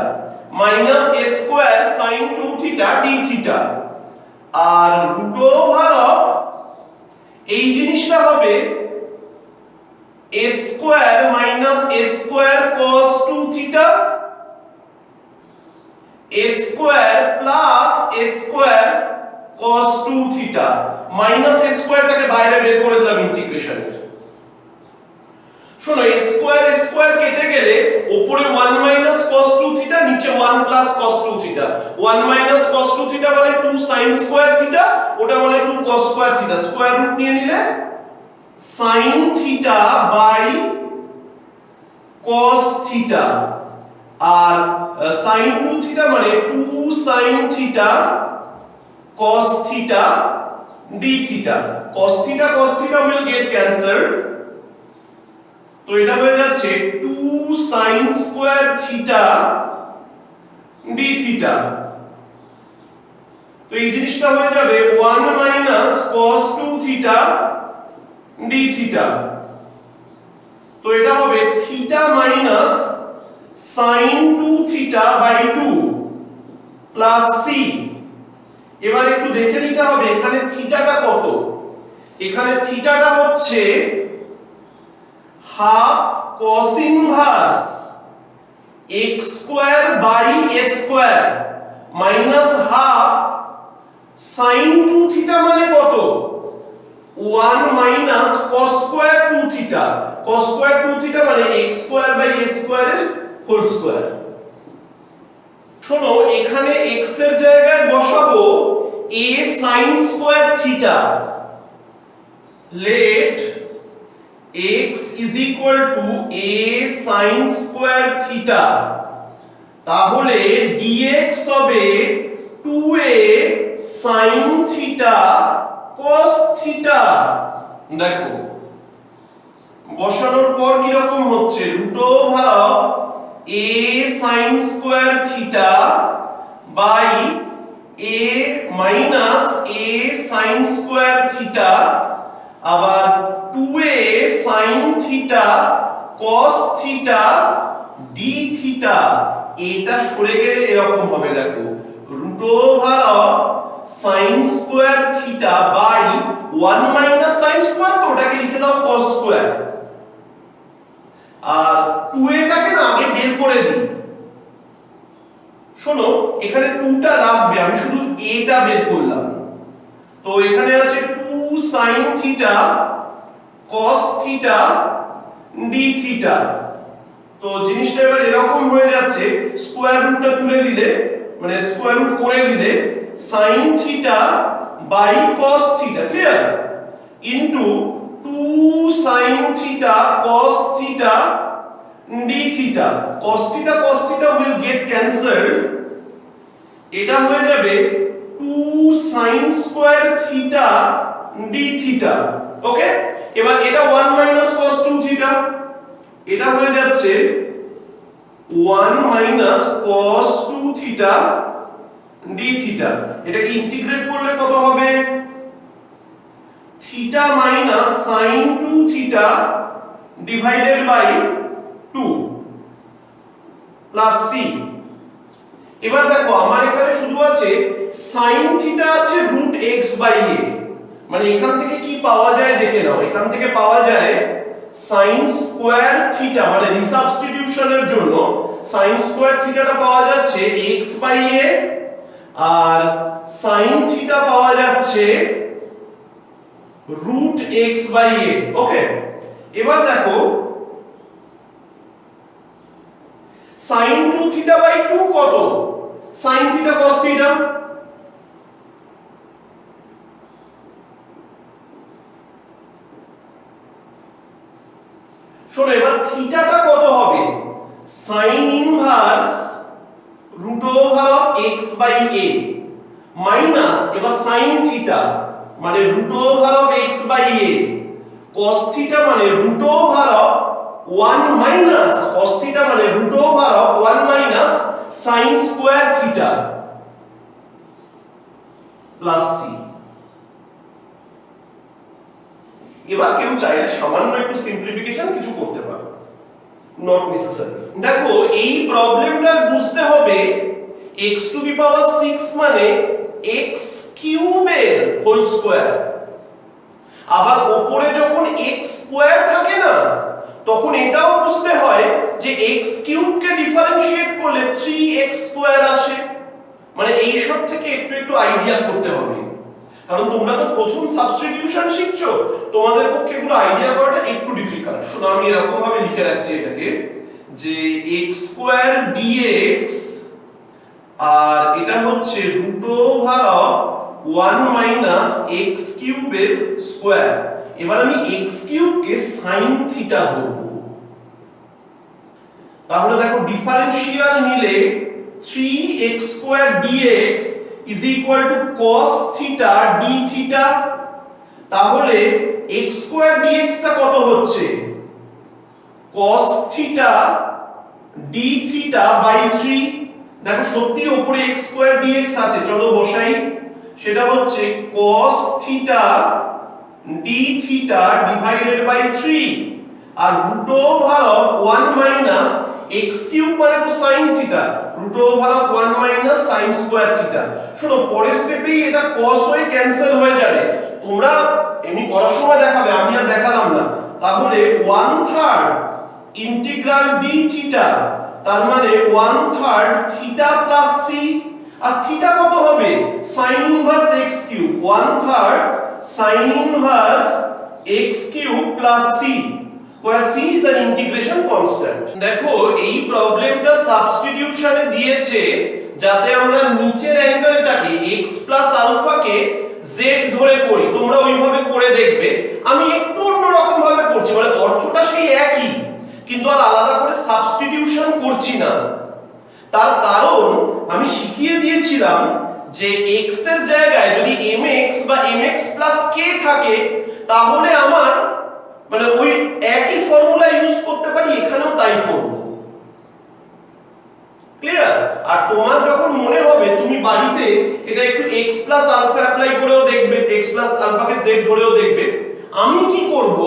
-a square sin 2 theta d theta আর রুট ওভার অফ এই জিনিসটা হবে a square minus a square cos 2 theta, a square plus a square cos 2 theta, minus a square টাকে বাইরে বের করে দিলাম ইন্টিগ্রেশনের। শোনো a square কেটে গেলে উপরে 1 minus cos 2 theta নিচে 1 plus cos 2 theta, 1 minus cos 2 theta মানে 2 sin square theta, ওটা মানে 2 cos square theta, square root নিয়ে নিলে sin theta by cos theta R sin 2 theta মানে 2 sin theta cos theta d theta, cos theta will get cancelled, তো এটা হয়ে যাচ্ছে 2 sin square theta d theta, তো এই জিনিসটা হয়ে যাবে 1 minus cos 2 theta d theta, তো এটা হবে theta minus sin 2 theta by 2 plus c। এবার একটু দেখে নিতে হবে এখানে থিটাটা কত, এখানে থিটাটা হচ্ছে half cos inverse x square by a square minus half sin 2 theta মানে কত, 1 minus cos square 2 theta, cos square 2 theta মানে x square by a square এর হোল স্কয়ার। শোনো, এখানে x এর জায়গায় বসাবো a sin square theta. let x is equal to a sin square theta. তাহলে dx হবে 2a sin theta cos theta. দেখো বসানোর পর কি রকম হচ্ছে, root over a sin square theta by a minus a sin square theta, আবার 2a sin theta cos theta d theta. এটা সরে গেলে এরকম হবে, দেখো root over sin square theta by 1 minus sin square, তো ওটাকে লিখে দাও cos স্কয়ার। আর 2a টাকে না আগে বের করে দিই। শোনো, এখানে 2 টা লাগবে, আমি শুধু a টা বের করলাম। তো এখানে আছে 2 sin theta cos theta d theta. তো জিনিসটা এবার এরকম হয়ে যাচ্ছে, স্কয়ার রুটটা তুলে দিলে, মানে স্কয়ার রুট করে দিলে sin theta by cos theta, clear, into 2 sin theta cos theta d theta. cos theta will get cancelled, এটা হয়ে যাবে 2 sin square theta d theta. Okay, এবার এটা 1 মাইনাস cos 2 থিটা, এটা হয়ে যাচ্ছে 1 minus cos 2 theta d theta. এটাকে integrate করলে কত হবে, theta minus sin 2 theta divided by 2 plus c। এবার দেখো আমার এখানে শুধু আছে sin থিটা আছে রুট x বাই a, মানে এখান থেকে কি পাওয়া যায় দেখে নাও। এখান থেকে পাওয়া যায় sin স্কয়ার থিটা, মানে রিসাবস্টিটিউশনের জন্য sin স্কয়ার থিটাটা পাওয়া যাচ্ছে x বাই a, আর sin থিটা পাওয়া যাচ্ছে root x by a। Okay, এবার দেখো sin 2 থিটা বাই 2 কত, sin থিটা cos থিটা। শোনো, এবার থিটাটা কত হবে, sin inverse root over of x by a minus, এবার sin থিটা মানে root over of x by a, cos theta মানে root over of 1 minus, cos theta মানে root over of 1 minus sin square theta plus c। এবার কেউ চাইলে সামান্য একটু simplification কিছু করতে পারো, নট নেসেসারি। দেখো এই প্রবলেমটা বুঝতে হবে x টু দি পাওয়ার 6 মানে x কিউবের হোল স্কয়ার। আবার উপরে যখন x স্কয়ার থাকে না, তখন এটাও বুঝতে হয় যে x কিউব কে ডিফারেন্সিয়েট করলে 3x স্কয়ার আসে। মানে এই সব থেকে একটু একটু আইডিয়া করতে হবে, কারণ তোমরা তো প্রথম সাবস্টিটিউশন শিখছো, তোমাদের পক্ষে এগুলো আইডিয়া করাটা একটু ডিফিকাল্ট। শোনো, আমি এরকম ভাবে লিখে রাখছি এটাকে, যে x স্কয়ার dx, আর এটা হচ্ছে root over of 1 minus x কিউবের স্কয়ার। এবার আমি x কিউব কে sin থিটা ধরব। তাহলে দেখো ডিফারেন্সিয়াল নিলে 3x square dx is equal to cos theta d theta. তাহলে x স্কয়ার dx টা কত হচ্ছে, cos theta d theta by 3। দেখো সত্যি উপরে x স্কয়ার dx আছে, চলো বসাই। সেটা হচ্ছে cos theta d theta divided by 3, আর root over of 1 minus x cube মানে তো sin theta, root over of 1 minus sin square theta. শোনো, পরের স্টেপেই এটা cos হয়ে ক্যান্সেল হয়ে যাবে, তোমরা এমনি করার সময় দেখাবে, আমি আর দেখালাম না। তাহলে 1/3 ইন্টিগ্রাল d থিটা, তার মানে 1/3 থিটা প্লাস c। আর থিটা কত হবে, sin inverse x cube, 1/3 sin inverse x cube plus c। where c is an integration constant। দেখো এই প্রবলেমটা সাবস্টিটিউশনে দিয়েছে যাতে আমরা নিচের অ্যাঙ্গেলটাকে x প্লাস আলফাকে z ধরে করি। তোমরা ওইভাবে করে দেখবে, আমি একটু অন্যরকম ভাবে করছি, মানে অর্থটা সেই একই কিন্তু আর আলাদা করে সাবস্টিটিউশন করছি না। তার কারণ আমি শিখিয়ে দিয়েছিলাম যে x এর জায়গায় যদি mx বা mx প্লাস k থাকে তাহলে আমার মানে ওই একই ফর্মুলা ইউজ করতে পারি, এখানেও তাই করব। ক্লিয়ার? আর তোমার যখন মনে হবে তুমি বাড়িতে এটা একটু x প্লাস আলফা অ্যাপ্লাই করেও দেখবে, x প্লাস আলফাকে z ধরেও দেখবে। আমি কি করব,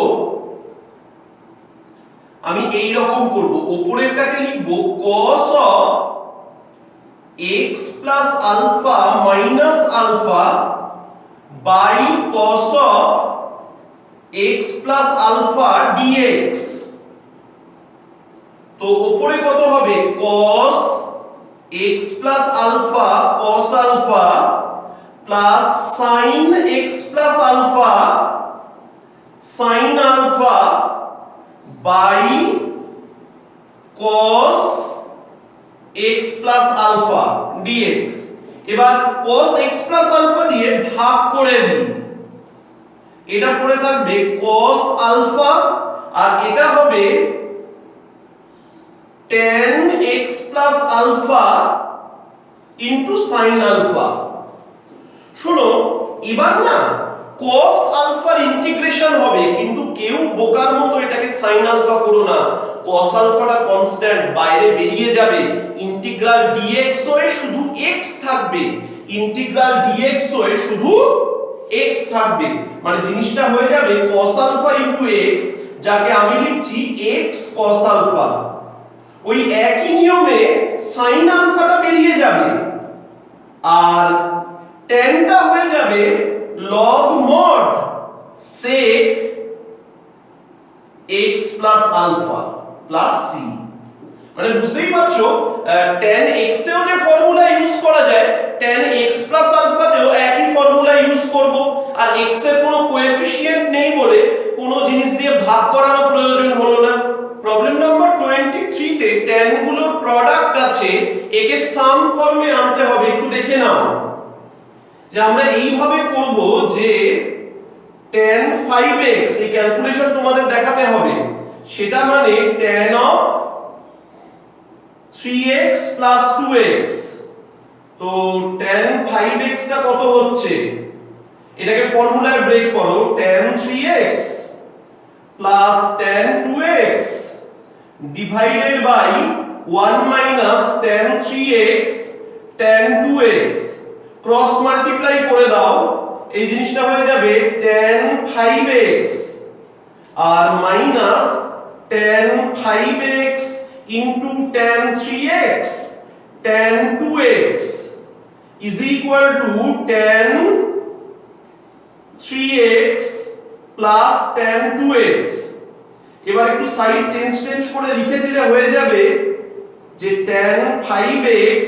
আমি এই রকম করব, উপরেরটাকে লিখব cos of x plus alpha minus alpha by cos of x plus alpha dx। তো উপরে কত হবে cos x plus alpha cos alpha plus sin x plus alpha sin alpha by cos x plus alpha dx। এবার cos x plus alpha দিয়ে ভাগ করে দিই, এটা পড়ে থাকবে cos আলফা আর এটা হবে tan x plus alpha into sin alpha. শোনো এবার না cos আলফার ইন্টিগ্রেশন হবে, কিন্তু কেউ বোকার মতো এটাকে sin আলফা করো না। cos আলফাটা কনস্ট্যান্ট, বাইরে বেরিয়ে যাবে, ইন্টিগ্রাল dx হয়ে শুধু x থাকবে, ইন্টিগ্রাল dx হয়ে শুধু x থাকবে, মানে জিনিসটা হয়ে যাবে cos আলফা ইনটু x, যাকে আমি লিখছি x cos আলফা। ওই একই নিয়মে sin আলফাটা বেরিয়ে যাবে আর tanটা হয়ে যাবে log mod sec x plus alpha plus c। মানে বুঝতেই পারছো tan x এও যে ফর্মুলা ইউজ করা যায় tan x plus alpha তেও একই ফর্মুলা ইউজ করব। আর x এর কোনো কোএফিশিয়েন্ট নেই বলে কোনো জিনিস দিয়ে ভাগ করারও প্রয়োজন হলো না। প্রবলেম নাম্বার 23 তে tan গুলোর প্রোডাক্ট আছে, একে সাম ফর্মে আনতে হবে। একটু দেখে নাও যে আমরা এইভাবে করব যে tan 5x, এই ক্যালকুলেশন তোমাদের দেখাতে হবে, সেটা মানে tan of 3x plus 2x। তো tan 5x টা কত হচ্ছে, এটাকে ফর্মুলায় ব্রেক করো, tan 3x plus tan 2x divided by 1 minus tan 3x tan 2x, cross multiply করে দাও, এই জিনিসটা হয়ে যাবে tan 5x R minus tan 5x into tan 3x tan 2x is equal to tan 3x plus tan 2x। এবার একটু side change করে লিখে দিলে হয়ে যাবে যে tan 5x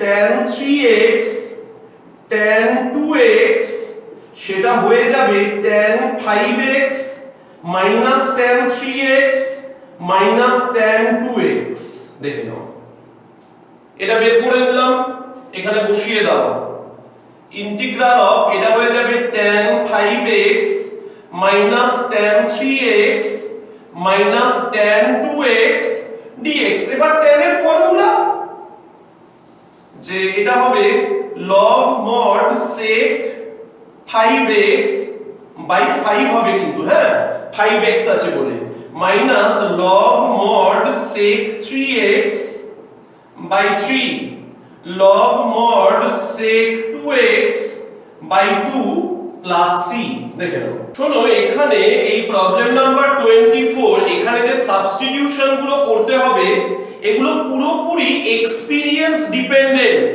tan 3x tan 2x সেটা হয়ে যাবে tan 5x minus tan 3x minus tan 2x। দেখে নাও, এটা বের করে নিলাম, এখানে বসিয়ে দাও, ইন্টিগ্রাল অফ এটা হয়ে যাবে tan 5x minus tan 3x minus tan 2x dx। এবার tan এর ফর্মুলা যে এটা হবে log mod sec 5x by 5 হবে, কিন্তু হ্যাঁ 5x আছে বলে, minus log mod sec 3x by 3 log mod sec 2x by 2 plus c। দেখে নাও, শোনো এখানে এই প্রবলেম নাম্বার 24, এখানে যে সাবস্টিটিউশন গুলো করতে হবে এগুলো পুরোপুরি এক্সপেরিয়েন্স ডিপেন্ডেন্ট।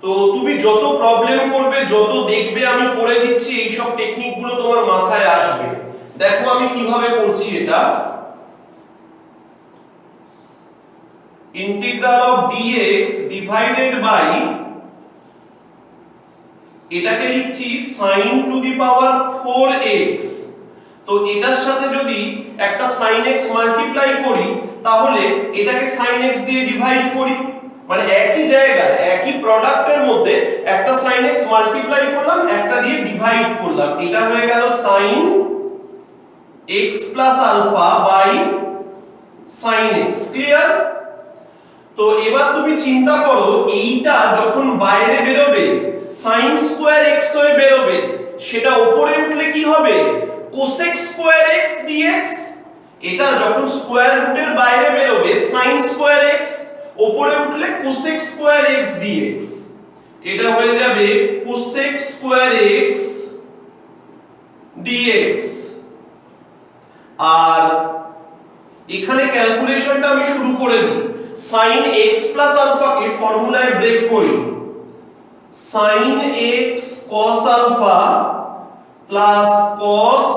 তো তুমি যত প্রবলেম করবে, যত দেখবে আমি করে দিচ্ছি, এই সব টেকনিক গুলো তোমার মাথায় আসবে। দেখো আমি কিভাবে করছি, এটা integral of dx divided by, এটাকে লিখছি sin two the power 4x। তো এটার সাথে যদি একটা sin x মাল্টিপ্লাই করি তাহলে এটাকে sin x দিয়ে ডিভাইড করি, মানে একই জায়গায় একই প্রোডাক্টের মধ্যে একটা sin x মাল্টিপ্লাই করলাম একটা দিয়ে ডিভাইড করলাম, এটা হয়ে গেল sin x plus alpha by sin x। Clear? তো এবার তুমি চিন্তা করো এইটা যখন বাইরে বেরোবে sin স্কয়ার x হয়ে বেরোবে, সেটা উপরে উঠলে কি হবে cosec স্কয়ার x dx। এটা যখন স্কয়ার রুটের বাইরে বেরোবে sin স্কয়ার x, উপরে উঠলে cosec স্কয়ার x dx, এটা হয়ে যাবে cosec স্কয়ার x dx। আর এখানে ক্যালকুলেশনটা আমি শুরু করে দিই। sin x প্লাস আলফা কে ফর্মুলায় ব্রেক করি, sin x cos alpha plus cos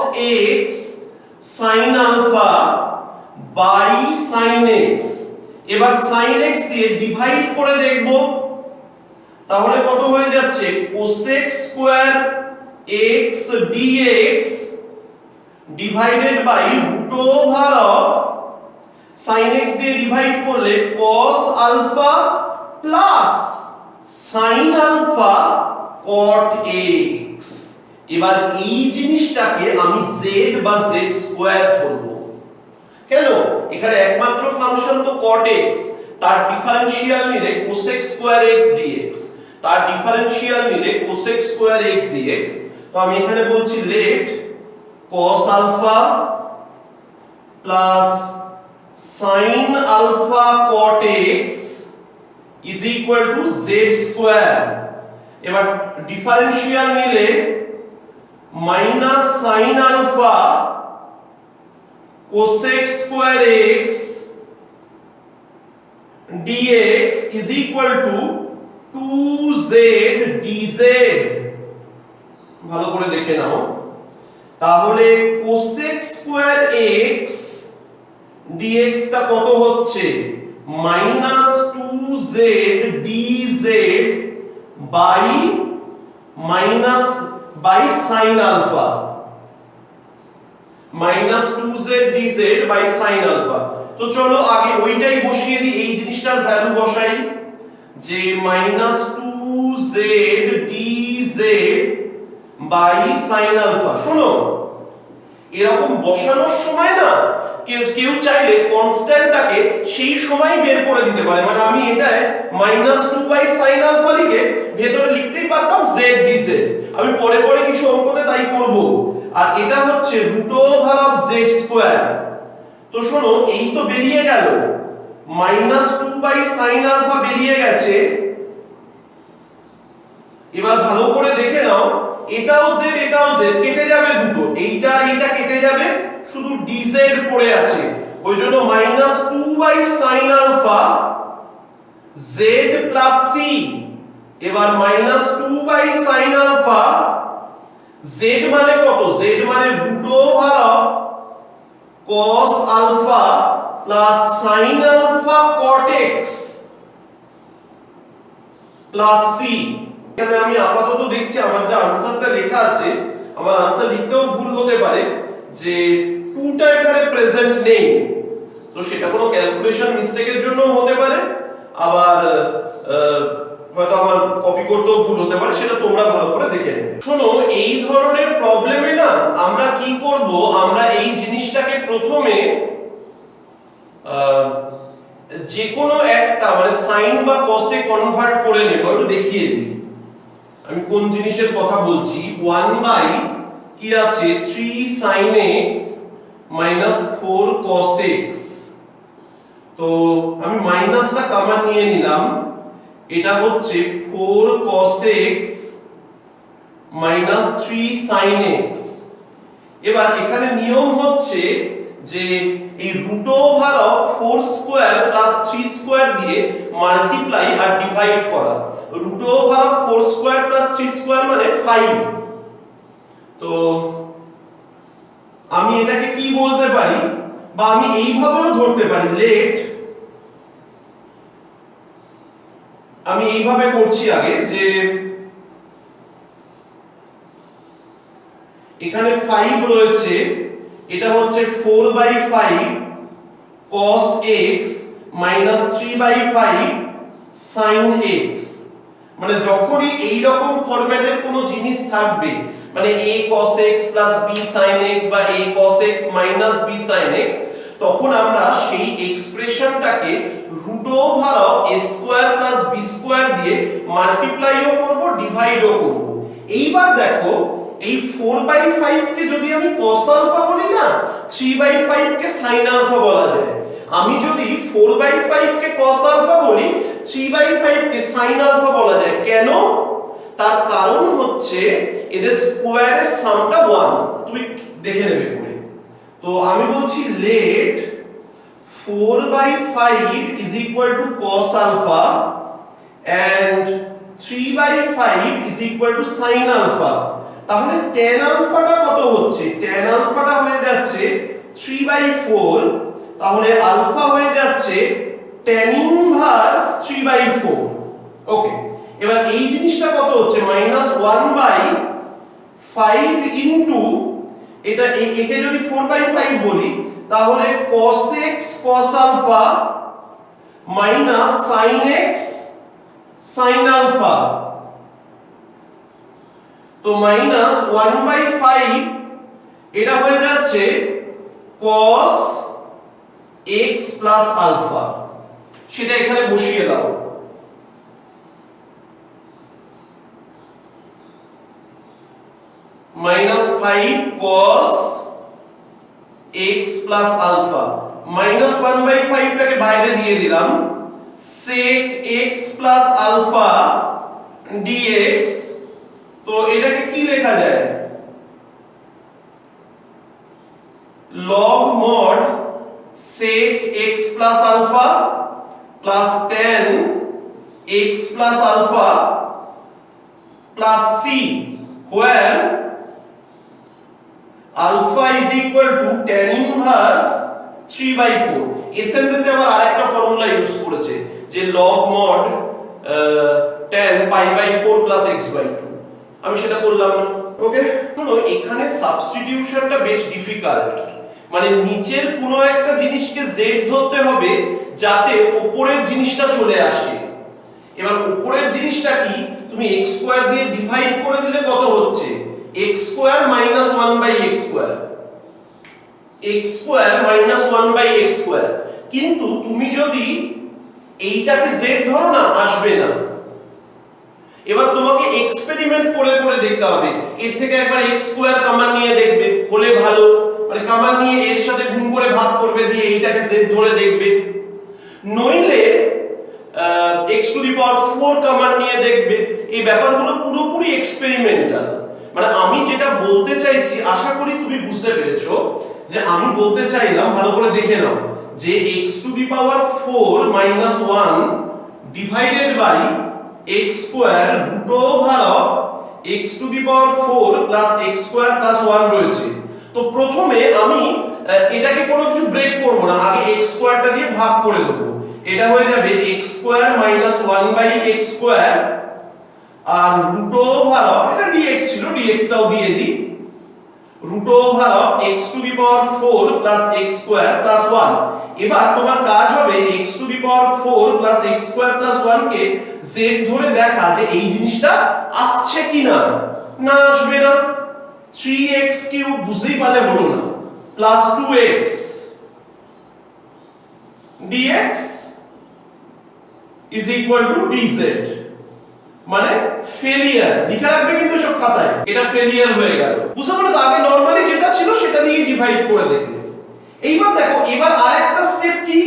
x sin alpha by sin x। এবার sin x দিয়ে ডিভাইড করে দেখব, তাহলে কত হয়ে যাচ্ছে cosec square x dx divided by root over of sin x দিয়ে ডিভাইড করলে cos alpha plus sin alpha cot x। এবার এই জিনিসটাকে আমি z বা z স্কয়ার ধরব। কেন? এখানে একমাত্র ফাংশন তো cot x, তার ডিফারেনশিয়াল নিলে cosec স্কয়ার x dx, তার ডিফারেনশিয়াল নিলে cosec স্কয়ার x dx। তো আমি এখানে বলছি let cos alpha plus sin alpha cot x is equal to z square। এবার ডিফারেনশিয়াল নিলে minus sin alpha cosec square x dx is equal to 2z dz। ভালো করে দেখে নাও, তাহলে cosec square x dx টা কত হচ্ছে minus 2z dz by minus by sin alpha, minus 2z dz by sin alpha. তো চলো আগে ওইটাই বসিয়ে দিই, এই জিনিসটার ভ্যালু বসাই যে minus 2z dz by sin alpha. শোনো এরকম বসানোর সময় না কেউ চাইলে কনস্ট্যান্টটাকে সেই সময় বের করে দিতে পারে, মানে আমি এটায় -2 বাই sin আলফা লিখে ভেতরে লিখতেই পারতাম z dz, আমি পরে পরে কিছু অঙ্কতে তাই করব। আর এটা হচ্ছে root over of z square. তো শোনো এই তো বেরিয়ে গেল -2 বাই sin আলফা বেরিয়ে গেছে। এবার ভালো করে দেখে নাও, এটাও z এটাও z কেটে যাবে দুটো, এইটা আর এইটা কেটে যাবে, শুধু dz পড়ে আছে, ওই জন্য -2 by sin alpha z plus c। এবার -2 বাই sin আলফা z মানে কত, z মানে root over of cos alpha plus sin alpha cot x plus c। এখানে আমি আপাতত দেখছি আমার যে আনসারটা লেখা আছে, আমার আনসার লিখতেও ভুল হতে পারে যে 2টা এখানে প্রেজেন্ট নেই, তো সেটা কোনো ক্যালকুলেশন মিস্টেকের জন্য হতে পারে, আবার হয়তো আমার কপি করতেও ভুল হতে পারে, সেটা তোমরা ভালো করে দেখে নেবে। শোনো এই ধরনের প্রবলেমে না আমরা কি করব, আমরা এই জিনিসটাকে প্রথমে যে কোনো একটা মানে সাইন বা কসে কনভার্ট করে নেব। একটু দেখিয়ে দিই আমি কোন জিনিসের কথা বলছি। 1 বাই কি আছে 3 sin x minus 4 cos x। তো আমি মাইনাসটা কমন নিয়ে নিলাম, এটা হচ্ছে 4 cos x minus 3 sin x। এবার এখানে নিয়ম হচ্ছে যে এই root over of 4 square plus 3 square দিয়ে মাল্টিপ্লাই আর ডিভাইড করা। Root over of 4 square plus 3 square মানে 5। তো আমি এটাকে কি বলতে পারি, বা আমি এইভাবেও ধরতে পারি, লেট আমি এইভাবে করছি আগে যে এখানে 5 রয়েছে, এটা হচ্ছে 4/5 cos x minus 3/5 sin x। মানে যখনই এই রকম ফরম্যাটের কোনো জিনিস থাকবে, মানে a cos x plus b sin x বা a cos x minus b sin x, তখন আমরা সেই এক্সপ্রেশনটাকে root over of a square plus b square দিয়ে মাল্টিপ্লাইও করব, ডিভাইডও করব। এইবার দেখো, এই 4/5 কে যদি আমি cos আলফা বলি না, 3/5 কে sin আলফা বলা যায়। আমি যদি 4/5 কে cos আলফা বলি, 3/5 কে sin আলফা বলা যায়। কেন? তার কারণ হচ্ছে এদের স্কয়ারের সামটা 1। তুমি দেখে নেবে করে। তো আমি বলছি let 4/5 is equal to cos alpha and 3/5 is equal to sin alpha। তাহলে tan আলফাটা কত হচ্ছে? tan আলফাটা হয়ে যাচ্ছে 3/4। তাহলে আলফা হয়ে যাচ্ছে tan ইনভার্স 3/4। ওকে, এবার এই জিনিসটা কত হচ্ছে? -1/5 ইনটু এটা, একে যদি 4/5 বলি তাহলে cos x cos alpha minus sin x sin alpha. তো -1/5 এটা হয়ে যাচ্ছে cos x প্লাস আলফা। সেটা এখানে বসিয়ে দাও। -5 cos x প্লাস আলফা, -1/5 টাকে বাইরে দিয়ে দিলাম, sec x plus alpha dx। তো এটাকে কি লেখা যায়? log mod sec x plus alpha plus tan x plus alpha plus c, where alpha is equal to tan inverse 3/4। এসেন্সে আবার আরেকটা ফর্মুলা ইউজ করেছে যে log mod tan pi/4 plus x/2। আমি সেটা করলাম না। ওকে, শুনো, এখানে সাবস্টিটিউশনটা বেশ ডিফিকাল্ট। মানে নিচের কোনো একটা জিনিসকে z ধরতে হবে যাতে উপরের জিনিসটা চলে আসে। এবার উপরের জিনিসটা কি? তুমি x স্কয়ার দিয়ে ডিভাইড করে দিলে কত হচ্ছে? x square minus 1/x square, x square minus 1/x square. কিন্তু তুমি যদি এইটাকে z ধরো না, আসবে না। এবার তোমাকে এক্সপেরিমেন্ট করে করে দেখতে হবে। এর থেকে একবার x স্কয়ার কমন নিয়ে দেখবে, হলে ভালো। মানে কমন নিয়ে এর সাথে গুণ করে ভাগ করবে, দিয়ে এইটাকে z ধরে দেখবে। নইলে x to the power 4 common নিয়ে দেখবে। এই ব্যাপারগুলো পুরোপুরি এক্সপেরিমেন্টাল। মানে আমি যেটা বলতে চাইছি, আশা করি তুমি বুঝতে পেরেছো যে আমি বলতে চাইলাম, ভালো করে দেখে নাও, যে x to the power 4 minus 1 divided by x square root over of x to the power 4 plus x square plus 1 রয়েছে। তো প্রথমে আমি এটাকে কোনো কিছু ব্রেক করব না, আগে x স্কয়ারটা দিয়ে ভাগ করে দেব। এটা হয়ে যাবে x square minus 1/x square আর রুট ওভার অফ, এটা dx ছিল, dx টাও দিয়ে দিই, root over of x to the power 4 plus x square plus 1। এবার তোমার কাজ হবে x to the power 4 plus x square plus 1 কে z ধরে দেখা যে এই জিনিসটা আসছে কিনা। না, আসবে না। 3x কিউব বুঝতেই পারলে হলো না, plus 2x dx is equal to dz। মানে ফেলিয়ার লিখে রাখবে কিন্তু সব খাতায়, এটা ফেলিয়ার হয়ে গেল। বুঝতে পারলে তো? আগে নরমালি যেটা ছিল সেটা দিয়ে ডিভাইড করে দেখলে। এইবার দেখো, এবার আরেকটা স্টেপ কি?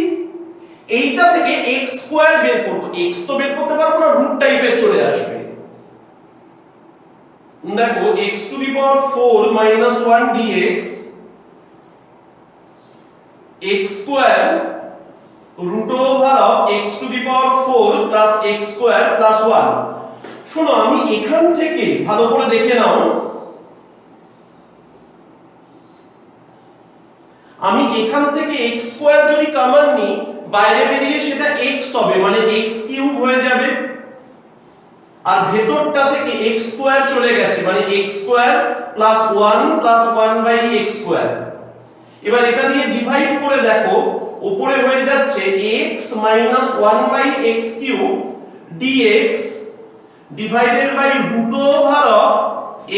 এইটা থেকে x স্কয়ার বের করব। x তো বের করতে পারবো না, রুট টাইপের চলে আসবে। দেখো x to the power 4 minus 1 dx x square root over of x to the power 4 plus x square plus 1। শোনো, আমি এখান থেকে ভালো করে দেখে নাও, আমি এখান থেকে x স্কয়ার যদি কমন নিই, বাইরে বেরিয়ে সেটা x হবে, মানে x কিউব হয়ে যাবে। আর ভেতরটা থেকে x স্কয়ার চলে গেছে, মানে x square plus 1 plus 1/x square. এবার এটা দিয়ে ডিভাইড করে দেখো, উপরে হয়ে যাচ্ছে x minus 1 by x cube dx divided by root over of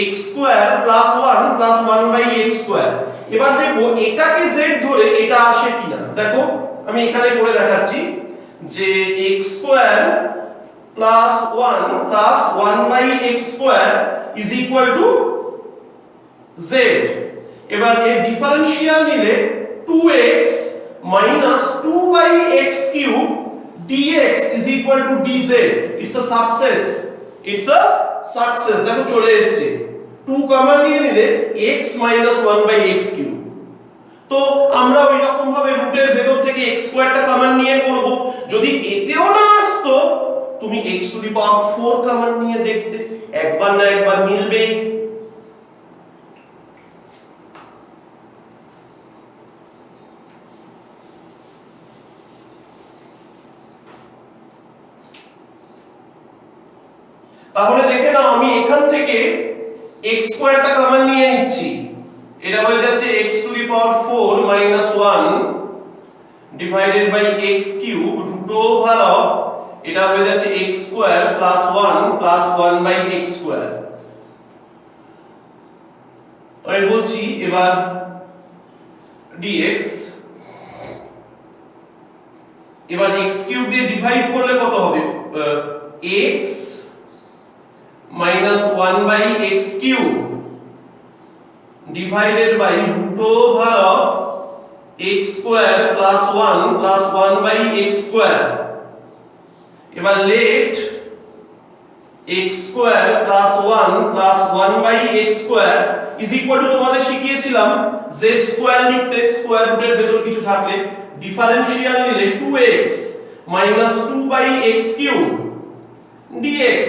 x square plus 1 plus 1 by x square। এবার দেখো এটাকে z ধরে এটা আসে কিনা। দেখো আমি এখানে করে দেখাচ্ছি যে x square plus 1 plus 1 by x square is equal to z। এবার এর ডিফারেনশিয়াল নিলে 2x minus 2 by x cube dx is equal to dz। it's a success, it's a success। দেখো চলে এসেছে, 2 কমন নিয়ে নিলে x minus 1 by x cube। তো আমরা ওই রকম ভাবে রুটের ভেতর থেকে x স্কয়ারটা কমন নিয়ে করব। যদি এতেও না আসতো তুমি x to the power 4 common নিয়ে দেখতে, একবার না একবার মিলবেই। তাহলে দেখে নাও আমি এখান থেকে x স্কয়ারটা কমন নিয়ে নিচ্ছি, এটা হয়ে যাচ্ছে x to the power 4 minus 1 divided by x cube root over of এটা হয়ে যাচ্ছে x square plus 1 plus 1 by x square. আমি বলছি এবার dx, এবার x কিউব দিয়ে ডিভাইড করলে কত হবে, x minus 1 by x cube divided by root over of x square plus 1 plus 1 by x square। এবার let x square plus 1 plus 1 by x square is equal to তোমাদের শিখিয়েছিলাম z square লিখতে, square রুটের ভেতর কিছু থাকলে differential নিলে 2x minus 2 by x cube dx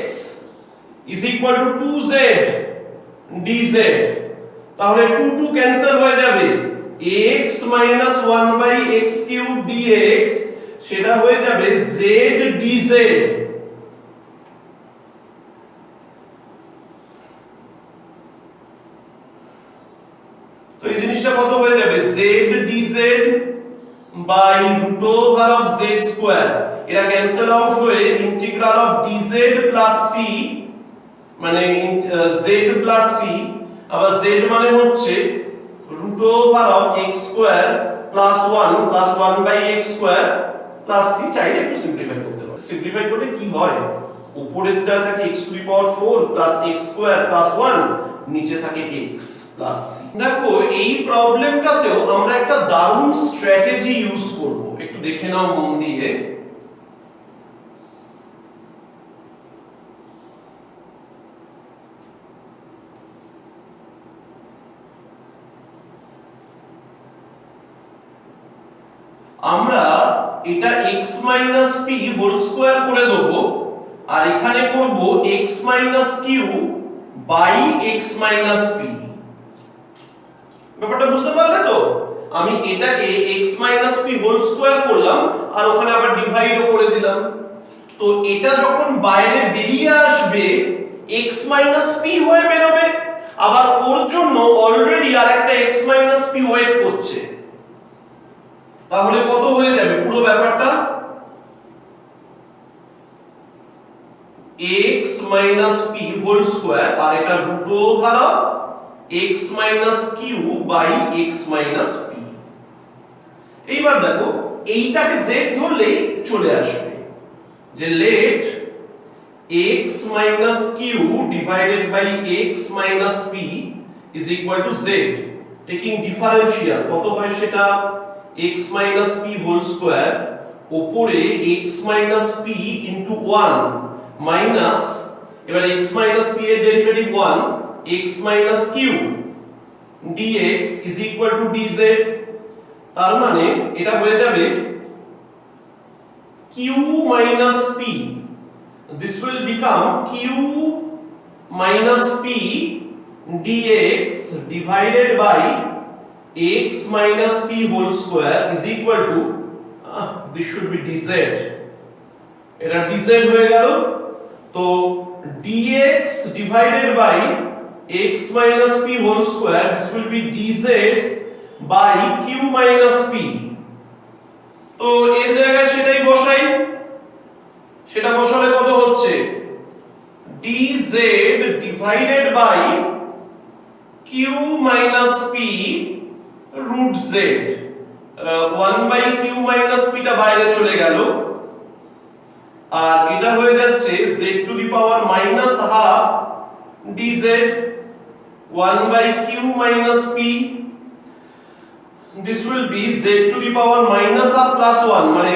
is equal to 2z dz। তাহলে 2 2 cancel হয়ে যাবে, x minus 1 by x cube dx সেটা হয়ে যাবে z dz। তো এই জিনিসটা কত হয়ে যাবে, z dz by root over of z square। এটা ক্যান্সেল আউট হয়ে integral of dz plus c মানে z plus c, আবার z মানে হচ্ছে root over of x square plus 1 plus 1 by x square plus c। চাইলে একটু simplify করতে পারো, সিম্পলিফাই করলে কি হয়, উপরেরটা থাকে x to the power 4 plus x square plus 1, নিচে থাকে x plus c। দেখো এই প্রবলেমটাতেও আমরা একটা দারুণ স্ট্র্যাটেজি ইউজ করব, একটু দেখে নাও মন দিয়ে। আমরা এটা x minus p whole square করে দেব, আর এখানে করব x minus q by x minus p। ব্যাপারটা বুঝতে পারলে তো? আমি এটাকে x minus p whole square করলাম আর ওখানে আবার ডিভাইডও করে দিলাম। তো এটা যখন বাইরে বেরিয়ে আসবে x minus p হয়ে বেরোবে, আবার ওর জন্য অলরেডি আরেকটা x minus p ওয়েট করছে। তাহলে কত হয়ে যাবে পুরো ব্যাপারটা, x minus p whole square আর এটা root over of x minus q by x minus p। এইবার দেখো এইটাকে z ধরলেই চলে আসবে যে let x minus q divided by x minus p is equal to z, taking differential কত হয় সেটা x minus p whole square উপরে x minus p into 1 minus এবার x minus p এর derivative 1 x minus q dx is equal to dz। তার মানে এটা হয়ে যাবে q minus p, this will become q minus p dx divided by x minus p whole square is equal to this should be dz। এটা dz হয়ে গেল। তো dx divided by x minus p whole square, this will be dz by q minus p. তো এর জায়গায় সেটাই বসাই, সেটা বসালে কত হচ্ছে dz divided by q minus p root z। 1 by q minus p টা বাইরে চলে গেল, আর এটা হয়ে যাচ্ছে z to the power minus half dz 1 by q minus p. This will be z to the power minus half plus 1 মানে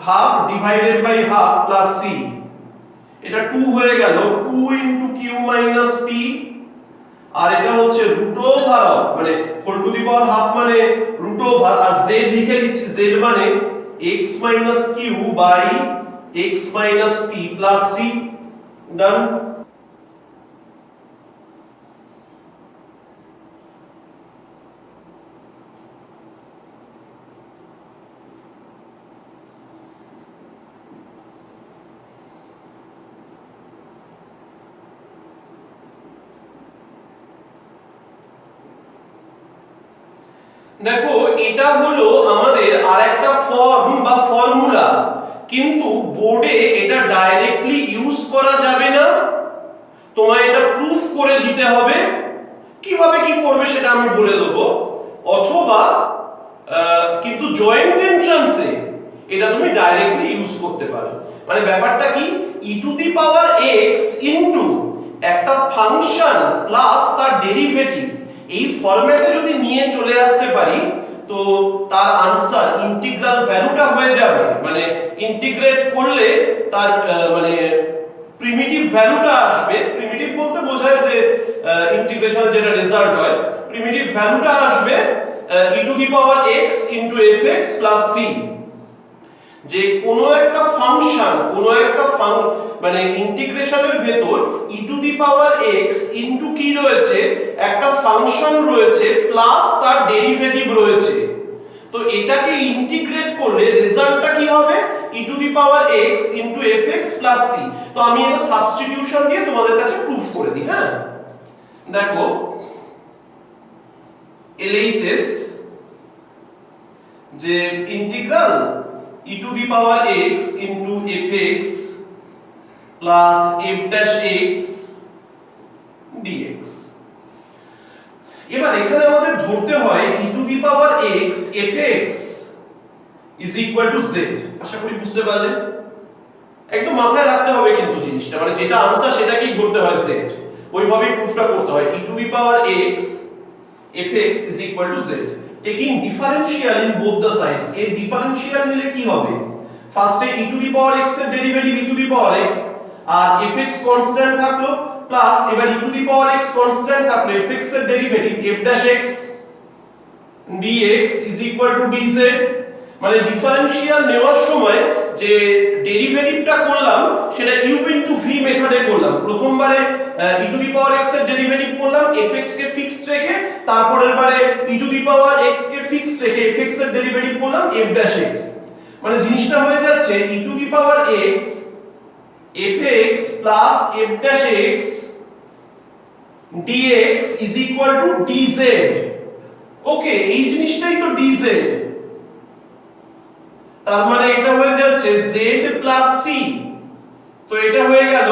half divided by half plus c. এটা 2 হয়ে গেল 2 into q minus p, আর এটা হচ্ছে root over মানে whole to the power half মানে root over, আর z লিখে দিচ্ছি z মানে x minus q by x minus p plus c. Done. দেখো এটা হলো আমাদের আরেকটা ফর্ম বা ফর্মুলা, কিন্তু বোর্ডে এটা ডাইরেক্টলি ইউজ করা যাবে না, তোমায় এটা প্রুফ করে দিতে হবে। কিভাবে কি করবে সেটা আমি বলে দেবো, অথবা কিন্তু জয়েন্ট এন্ট্রান্সে এটা তুমি ডাইরেক্টলি ইউজ করতে পারো। মানে ব্যাপারটা কি, e to the power x into একটা ফাংশন প্লাস তার ডেরিভেটিভ, এই ফরম্যাটে যদি নিয়ে চলে আসতে পারি তো তার আনসার ইন্টিগ্রাল ভ্যালুটা হয়ে যাবে। মানে ইন্টিগ্রেট করলে তার মানে প্রিমিটিভ ভ্যালুটা আসবে। প্রিমিটিভ বলতে বোঝায় যে ইন্টিগ্রেশনের যেটা রেজাল্ট হয়, প্রিমিটিভ ভ্যালুটা আসবে e to the power x into fx plus c। যে কোনো একটা ফাংশন, কোনো একটা মানে ইন্টিগ্রেশনের ভেতর e to the power x into কি রয়েছে, একটা ফাংশন রয়েছে প্লাস তার ডেরিভেটিভ রয়েছে। তো এটাকে ইন্টিগ্রেট করলে রেজাল্টটা কি হবে, e to the power x into fx plus c। তো আমি এটা সাবস্টিটিউশন দিয়ে তোমাদের কাছে প্রুফ করে দিই। হ্যাঁ দেখো LHS যে integral e to the power x into fx plus f dash x dx। এবার এখানে আমাদের ধরতে হয় e to the power x fx is equal to z। আশা করি বুঝতে পারলে, একদম মাথায় রাখতে হবে কিন্তু জিনিসটা, মানে যেটা আনসার সেটাকেই ধরতে হয় z, ওইভাবেই প্রুফটা করতে হয়। e to the power x fx is equal to z taking differential in both the sides। এর ডিফারেনশিয়াল নিলে কি হবে, ফার্স্টে e to the power x এর derivative e to the power x, আর fx কনস্ট্যান্ট থাকলো, প্লাস এবার e to the power x constant থাকলো, fx এর derivative f dash x dx is equal to dz। মানে ডিফারেনশিয়াল নেওয়ার সময় যে ডেরিভেটিভটা করলাম সেটা u ইনটু v মেথডে করলাম। প্রথমবারে e to the power x এর ডেরিভেটিভ করলাম fx কে ফিক্সড রেখে, তারপরের বারে e to the power x K fixed রেখে fx এর ডেরিভেটিভ করলাম f ড্যাশ x। মানে জিনিসটা হয়ে যাচ্ছে e to the power x fx plus f dash x dx is equal to dz। ওকে, এই জিনিসটাই তো dz। তার মানে এটা হয়ে যাচ্ছে z প্লাস c। তো এটা হয়ে গেল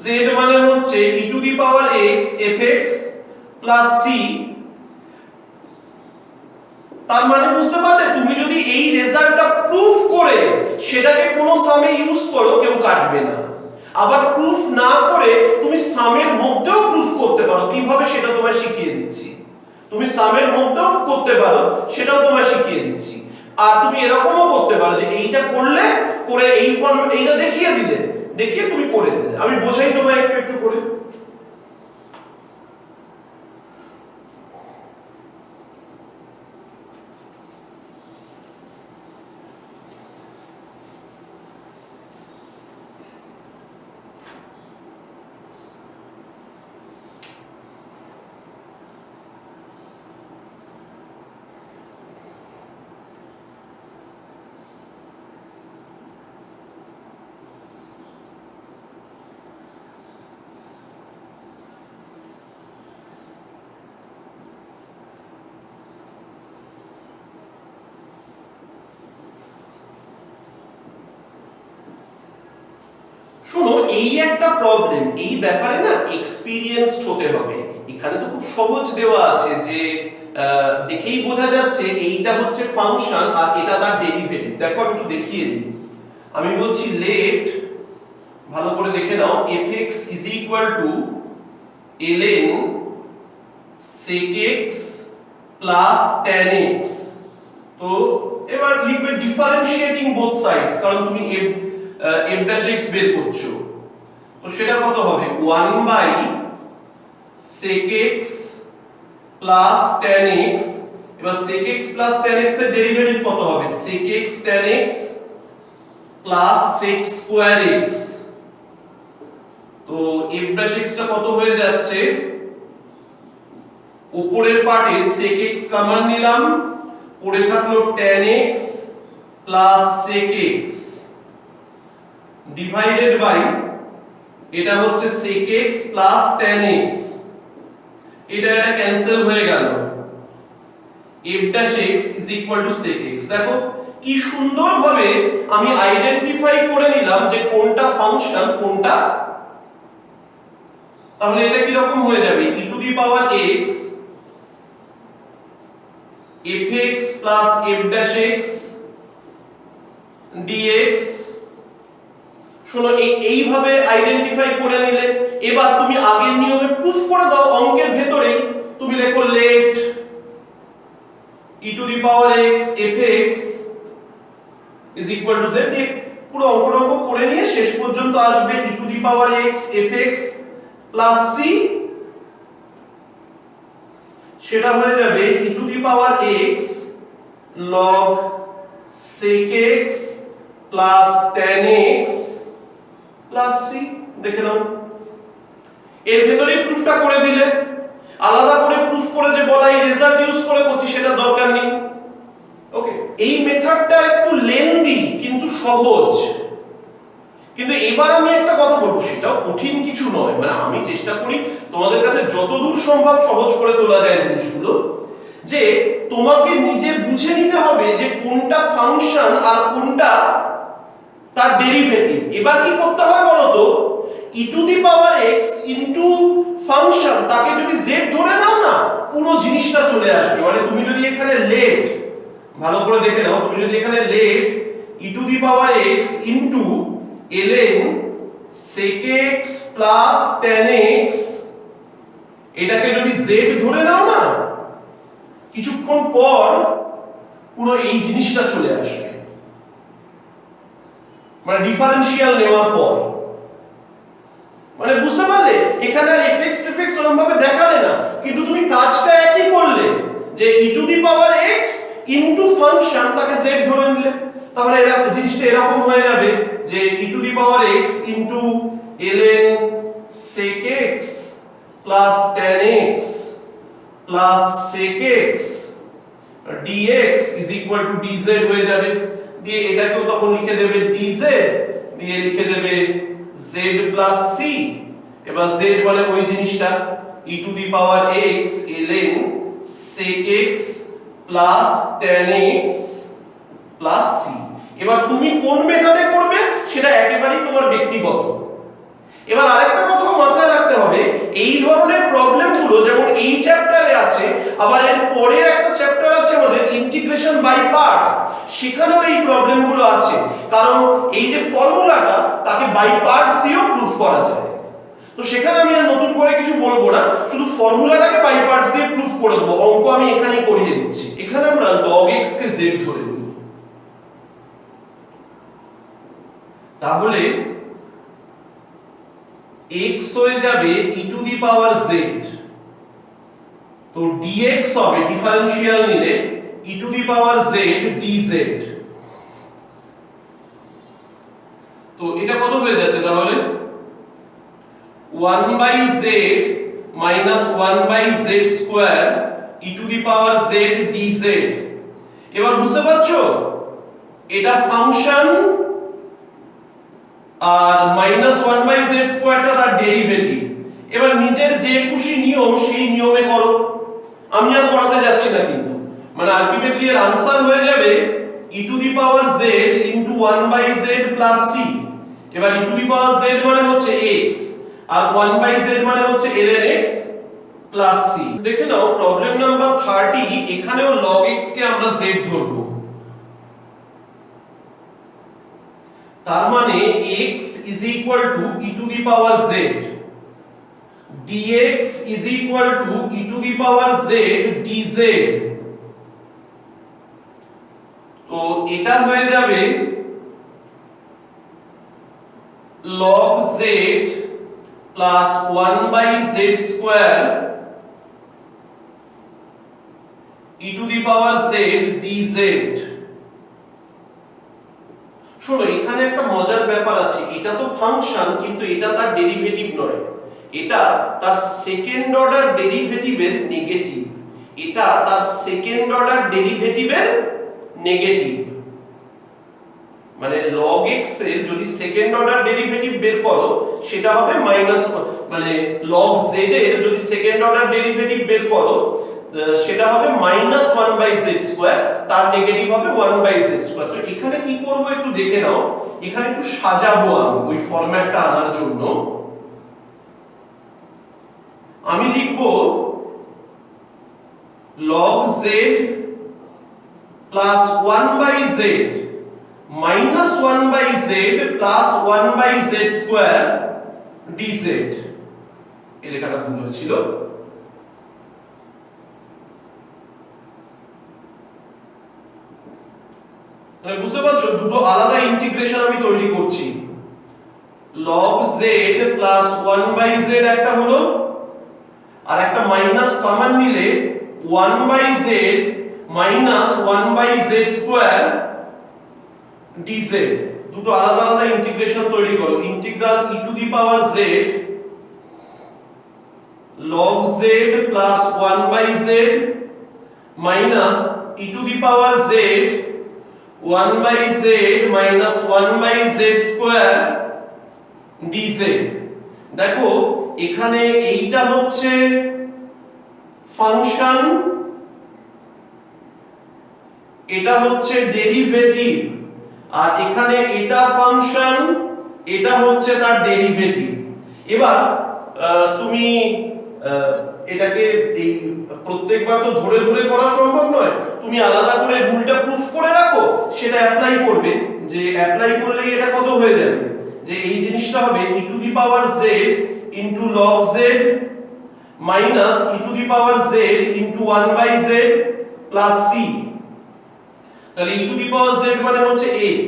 z মানে হচ্ছে e to the power x fx plus c। তার মানে বুঝতে পারলে, তুমি যদি এই রেজাল্টটা প্রুফ করে সেটাকে কোনো সামে ইউজ করো কেউ কাটবে না। আবার প্রুফ না করে তুমি সামের মধ্যেও প্রুফ করতে পারো, কিভাবে সেটা তোমায় শিখিয়ে দিচ্ছি। তুমি সামের মধ্যেও করতে পারো, সেটাও তোমায় শিখিয়ে দিচ্ছি। আর তুমি এরকমও করতে পারো যে এইটা করলে করে এই ফর্ম এইটা দেখিয়ে দিলে, দেখিয়ে তুমি করে দিলে। আমি বোঝাই তোমায় একটু একটু করে। শোনো, এই একটা প্রবলেম, এই ব্যাপারে না এক্সপেরিয়েন্সড হতে হবে। এখানে তো খুব সহজ দেওয়া আছে যে দেখেই বোঝা যাচ্ছে এইটা হচ্ছে ফাংশন আর এটা তার ডেরিভেটিভ। দেখো আমি একটু দেখিয়ে দিই। আমি বলছি লেট, ভালো করে দেখে নাও, fx is equal to ln sec x plus tan x। তো এবার লিখবে ডিফারেন্সিয়েটিং বোথ সাইডস, কারণ তুমি f dash x বের করছো। তো সেটা কত হবে? 1 by sec x plus tan x। এবার sec x plus tan x এর ডেরিভেটিভ কত হবে? sec x tan x plus sec square x। তো f dash x টা কত হয়ে যাচ্ছে? উপরের পার্টে sec x কমন নিলাম, পড়ে থাকলো tan x plus sec x divided by এটা হচ্ছে sec x plus tan x। এটা ক্যান্সেল হয়ে গেল। f dash x is equal to sec x। দেখো কি সুন্দরভাবে আমি আইডেন্টিফাই করে নিলাম যে কোনটা ফাংশন কোনটা। তাহলে এটা কি রকম হয়ে যাবে? e to the power x fx plus f dash x dx। শোনো, এইভাবে আইডেন্টিফাই করে নিলে এবার তুমি আগের নিয়মে প্রুফ করে দাও। অঙ্কের ভেতরেই তুমি লেখো let e to the power x fx is equal to z দিয়ে পুরো অঙ্কটা করে নিয়ে শেষ পর্যন্ত আসবে e to the power x fx plus c। সেটা হয়ে যাবে e to the power x log sec x plus tan x plus c। দেখে নাও, এর ভেতরেই প্রুফটা করে দিলে। আলাদা করে প্রুফ করে যে বলা এই রেজাল্ট ইউজ করে করছি সেটা দরকার নেই। ওকে, এই মেথডটা একটু লেন্দি কিন্তু সহজ। কিন্তু এবার আমি একটা কথা বলবো, সেটাও কঠিন কিছু নয়, মানে আমি চেষ্টা করি তোমাদের কাছে যতদূর সম্ভব সহজ করে তোলা যায় জিনিসগুলো, যে তোমাকে নিজে বুঝে নিতে হবে যে কোনটা ফাংশন আর কোনটা তার ডেরিভেটিভ। এবার কি করতে হয় বলো তো? e to the power x into function, তাকে যদি z ধরে নাও না, পুরো জিনিসটা চলে আসবে। মানে তুমি যদি এখানে লেট, ভালো করে দেখে নাও, তুমি যদি এখানে let e to the power x into ln sec x plus tan x এটাকে যদি z ধরে নাও না, কিছুক্ষণ পর পুরো এই জিনিসটা চলে আসবে। মানে ডিফারেন্সিয়াল নেওয়ার পর, মানে বুঝতে পারলে? এখানে আর fx fx ওরকম ভাবে দেখালে না, কিন্তু তুমি কাজটা একই করলে, যে e to the power x into function তাকে z ধরে নিলে। তাহলে এটা জিনিসটা এরকম হয়ে যাবে যে e to the power x into ln sec x plus tan x plus sec x dx is equal to dz হয়ে যাবে। দিয়ে এটাকেও তখন লিখে দেবে dz, দিয়ে লিখে দেবে z প্লাস c। এবার z মানে ওই জিনিসটা e to the power x ln sec x plus tan x plus c। এবার তুমি কোন মেথডে করবে সেটা একেবারেই তোমার ব্যক্তিগত। এবার আরেকটা কথা মাথায় রাখতে হবে, এই ধরনের প্রবলেমগুলো যেমন এই চ্যাপ্টারে আছে, আবার এর পরের একটা চ্যাপ্টার আছে আমাদের ইন্টিগ্রেশন বাই পার্টস, সেখানেও এই প্রবলেমগুলো আছে। কারণ এই যে ফর্মুলাটা, তাকে বাই পার্টস দিয়েও প্রুফ করা যায়। তো সেখানে আমি আর নতুন করে কিছু বলবো না, শুধু ফর্মুলাটাকে বাই পার্টস দিয়ে প্রুফ করে দেবো। অঙ্ক আমি এখানেই করিয়ে দিচ্ছি। এখানে আমরা log x কে z ধরে নিই। তাহলে x হয়ে যাবে e to the power z, তো dx হবে ডিফারেন্সিয়াল নিলে e to the power z dz। তো এটা কত হয়ে যাচ্ছে? তাহলে 1 by z minus 1 by z square e to the power z dz। এবার বুঝতে পারছো, এটা ফাংশন আর মাইনাস 1 বাই z স্কয়ারটা তার ডেরিভেটিভ। এবার নিজের যে খুশি নিয়ম সেই নিয়মে করো, আমি আর করাতে যাচ্ছি না। কিন্তু মানে আলটিমেটলি এর आंसर হয়ে যাবে e to the power z into 1 by z plus c। এবার e to the power z মানে হচ্ছে x আর 1/z মানে হচ্ছে ln x প্লাস c। দেখে নাও প্রবলেম নাম্বার 30, এখানেও log x কে আমরা z ধরব। তার মানে x is equal to e to the power z, dx is equal to e to the power z dz। তো এটা হয়ে যাবে log z plus 1/z square e to the power z dz। শোনো, এখানে একটা মজার ব্যাপার আছে, এটা তো ফাংশন কিন্তু এটা তার ডেরিভেটিভ নয়, এটা তার সেকেন্ড অর্ডার ডেরিভেটিভের নেগেটিভ, এটা তার সেকেন্ড অর্ডার ডেরিভেটিভের নেগেটিভ। মানে log x এর যদি সেকেন্ড অর্ডার ডেরিভেটিভ বের করো সেটা হবে মাইনাস, মানে log z এর যদি সেকেন্ড অর্ডার ডেরিভেটিভ বের করো সেটা হবে -1/z স্কয়ার, তার নেগেটিভ হবে 1/z স্কয়ার। তো এখানে কি করব একটু দেখে নাও, এখানে একটু সাজাবো আমি ওই ফরম্যাটটা আনার জন্য। আমি লিখব log z plus 1/z minus 1/z plus 1/z square dz। এই লেখাটা ভুল হয়েছিল। মানে বুঝতে পারছো, দুটো আলাদা ইন্টিগ্রেশন আমি তৈরি করছি। log z plus 1/z একটা হলো, আর একটা মাইনাস কমন নিলে 1/z minus 1/z square dz। দুটো আলাদা আলাদা ইন্টিগ্রেশন তৈরি করো। Integral e to the power z log z plus 1/z minus e to the power z 1/z minus 1/z square dz। দেখো এখানে এইটা হচ্ছে ফাংশন, এটা হচ্ছে ডেরিভেটিভ, আর এখানে এটা ফাংশন, এটা হচ্ছে তার ডেরিভেটিভ। এবার তুমি এটাকে এই প্রত্যেকবার তো ধরে ধরে করা সম্ভব নয়, তুমি আলাদা করে রুলটা প্রুফ করে রাখো, সেটা অ্যাপ্লাই করবে। যে অ্যাপ্লাই করলেই এটা কত হয়ে যাবে, যে এই জিনিসটা হবে e to the power z into log z minus e to the power z into 1/z plus c। তাহলে e to the power z মানে হচ্ছে x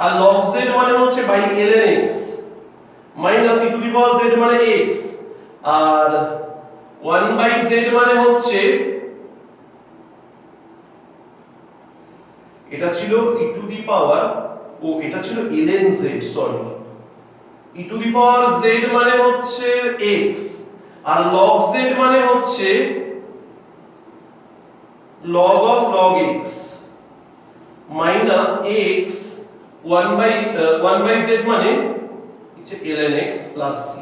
আর log z মানে হচ্ছে by ln x minus e to the power z মানে x আর 1/z মানে হচ্ছে, এটা ছিল e to the power, ও এটা ছিল ln z, sorry, e to the power z মানে হচ্ছে x আর log z মানে হচ্ছে log of log x minus x 1/z মানে হচ্ছে ln x plus c।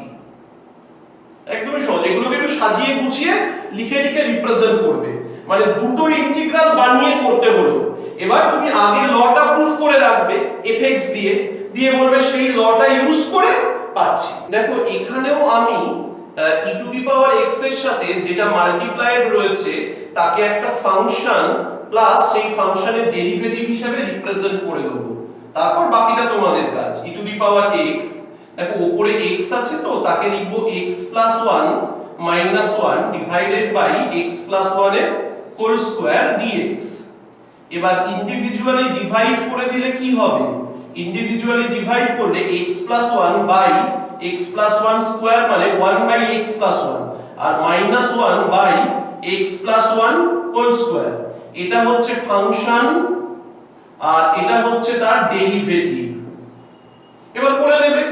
একদমই সহজ, এগুলোকে একটু সাজিয়ে গুছিয়ে লিখে লিখে রিপ্রেজেন্ট করবে, মানে দুটো ইন্টিগ্রাল বানিয়ে করতে হলো। এবার তুমি আগে লটা প্রুফ করে রাখবে fx দিয়ে, দিয়ে বলবে সেই লটা ইউজ করে পাচ্ছি। দেখো এখানেও আমি e to the power x এর সাথে যেটা মাল্টিপ্লাইড রয়েছে তাকে একটা ফাংশন প্লাস সেই ফাংশনের ডেরিভেটিভ হিসেবে রিপ্রেজেন্ট করে দেব, তারপর বাকিটা তোমাদের কাজ। e to the power x, দেখো উপরে x আছে তো তাকে লিখব x plus 1 minus 1 divided by x plus 1 এর হোল স্কয়ার dx। এবার ইন্ডিভিজুয়ালি ডিভাইড করে দিলে কি হবে, ইন্ডিভিজুয়ালি ডিভাইড করলে x plus 1 by x plus 1 square মানে 1 by x plus 1 আর minus 1 by x plus 1 whole square. এটা হচ্ছে ফাংশন আর এটা হচ্ছে তার ডেরিভেটিভ। এবার করে নেবে।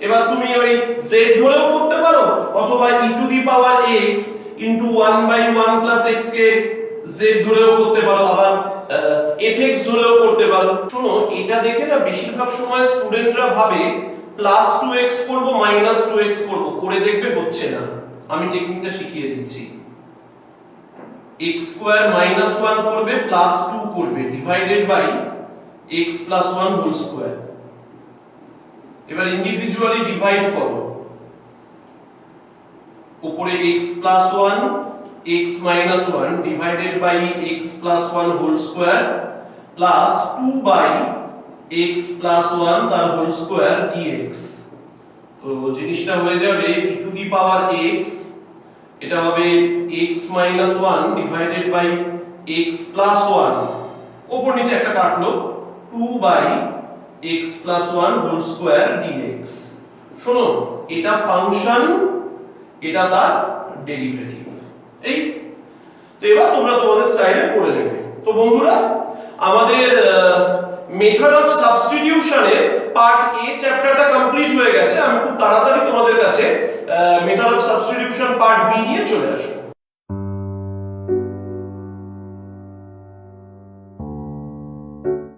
এবার তুমি ওই z ধরেও করতে পারো অথবা e to the power x into 1/1 plus x K z ধরেও করতে পারো, আবার fx ধরেও করতে পারো। শোনো এটা দেখে না বেশিরভাগ সময় স্টুডেন্টরা ভাবে প্লাস 2x করব মাইনাস 2x করব, করে দেখবে হচ্ছে না। আমি টেকনিকটা শিখিয়ে দিচ্ছি। x স্কয়ার মাইনাস 1 করবে প্লাস 2 করবে divided by x plus 1 whole square. এবার ইন্ডিভিজুয়ালি ডিভাইড করো, উপরে x plus 1 x minus 1 divided by x plus 1 whole square plus 2 by x plus 1 তার হোল স্কয়ার dx। তো জিনিসটা হয়ে যাবে e to the power x, এটা হবে x minus 1 divided by x plus 1, উপর নিচে একটা কাটলো 2 by x plus 1 whole square dx। শোনো, এটা ফাংশন, এটা তার ডেরিভেটিভ। এই তো এবার তোমরা তোমাদের স্টাইলে করে নেবে। তো বন্ধুরা, আমাদের মেথড অফ সাবস্টিটিউশনের পার্ট এ চ্যাপ্টারটা কমপ্লিট হয়ে গেছে। আমি খুব তাড়াতাড়ি তোমাদের কাছে method of substitution part B নিয়ে চলে আসবো।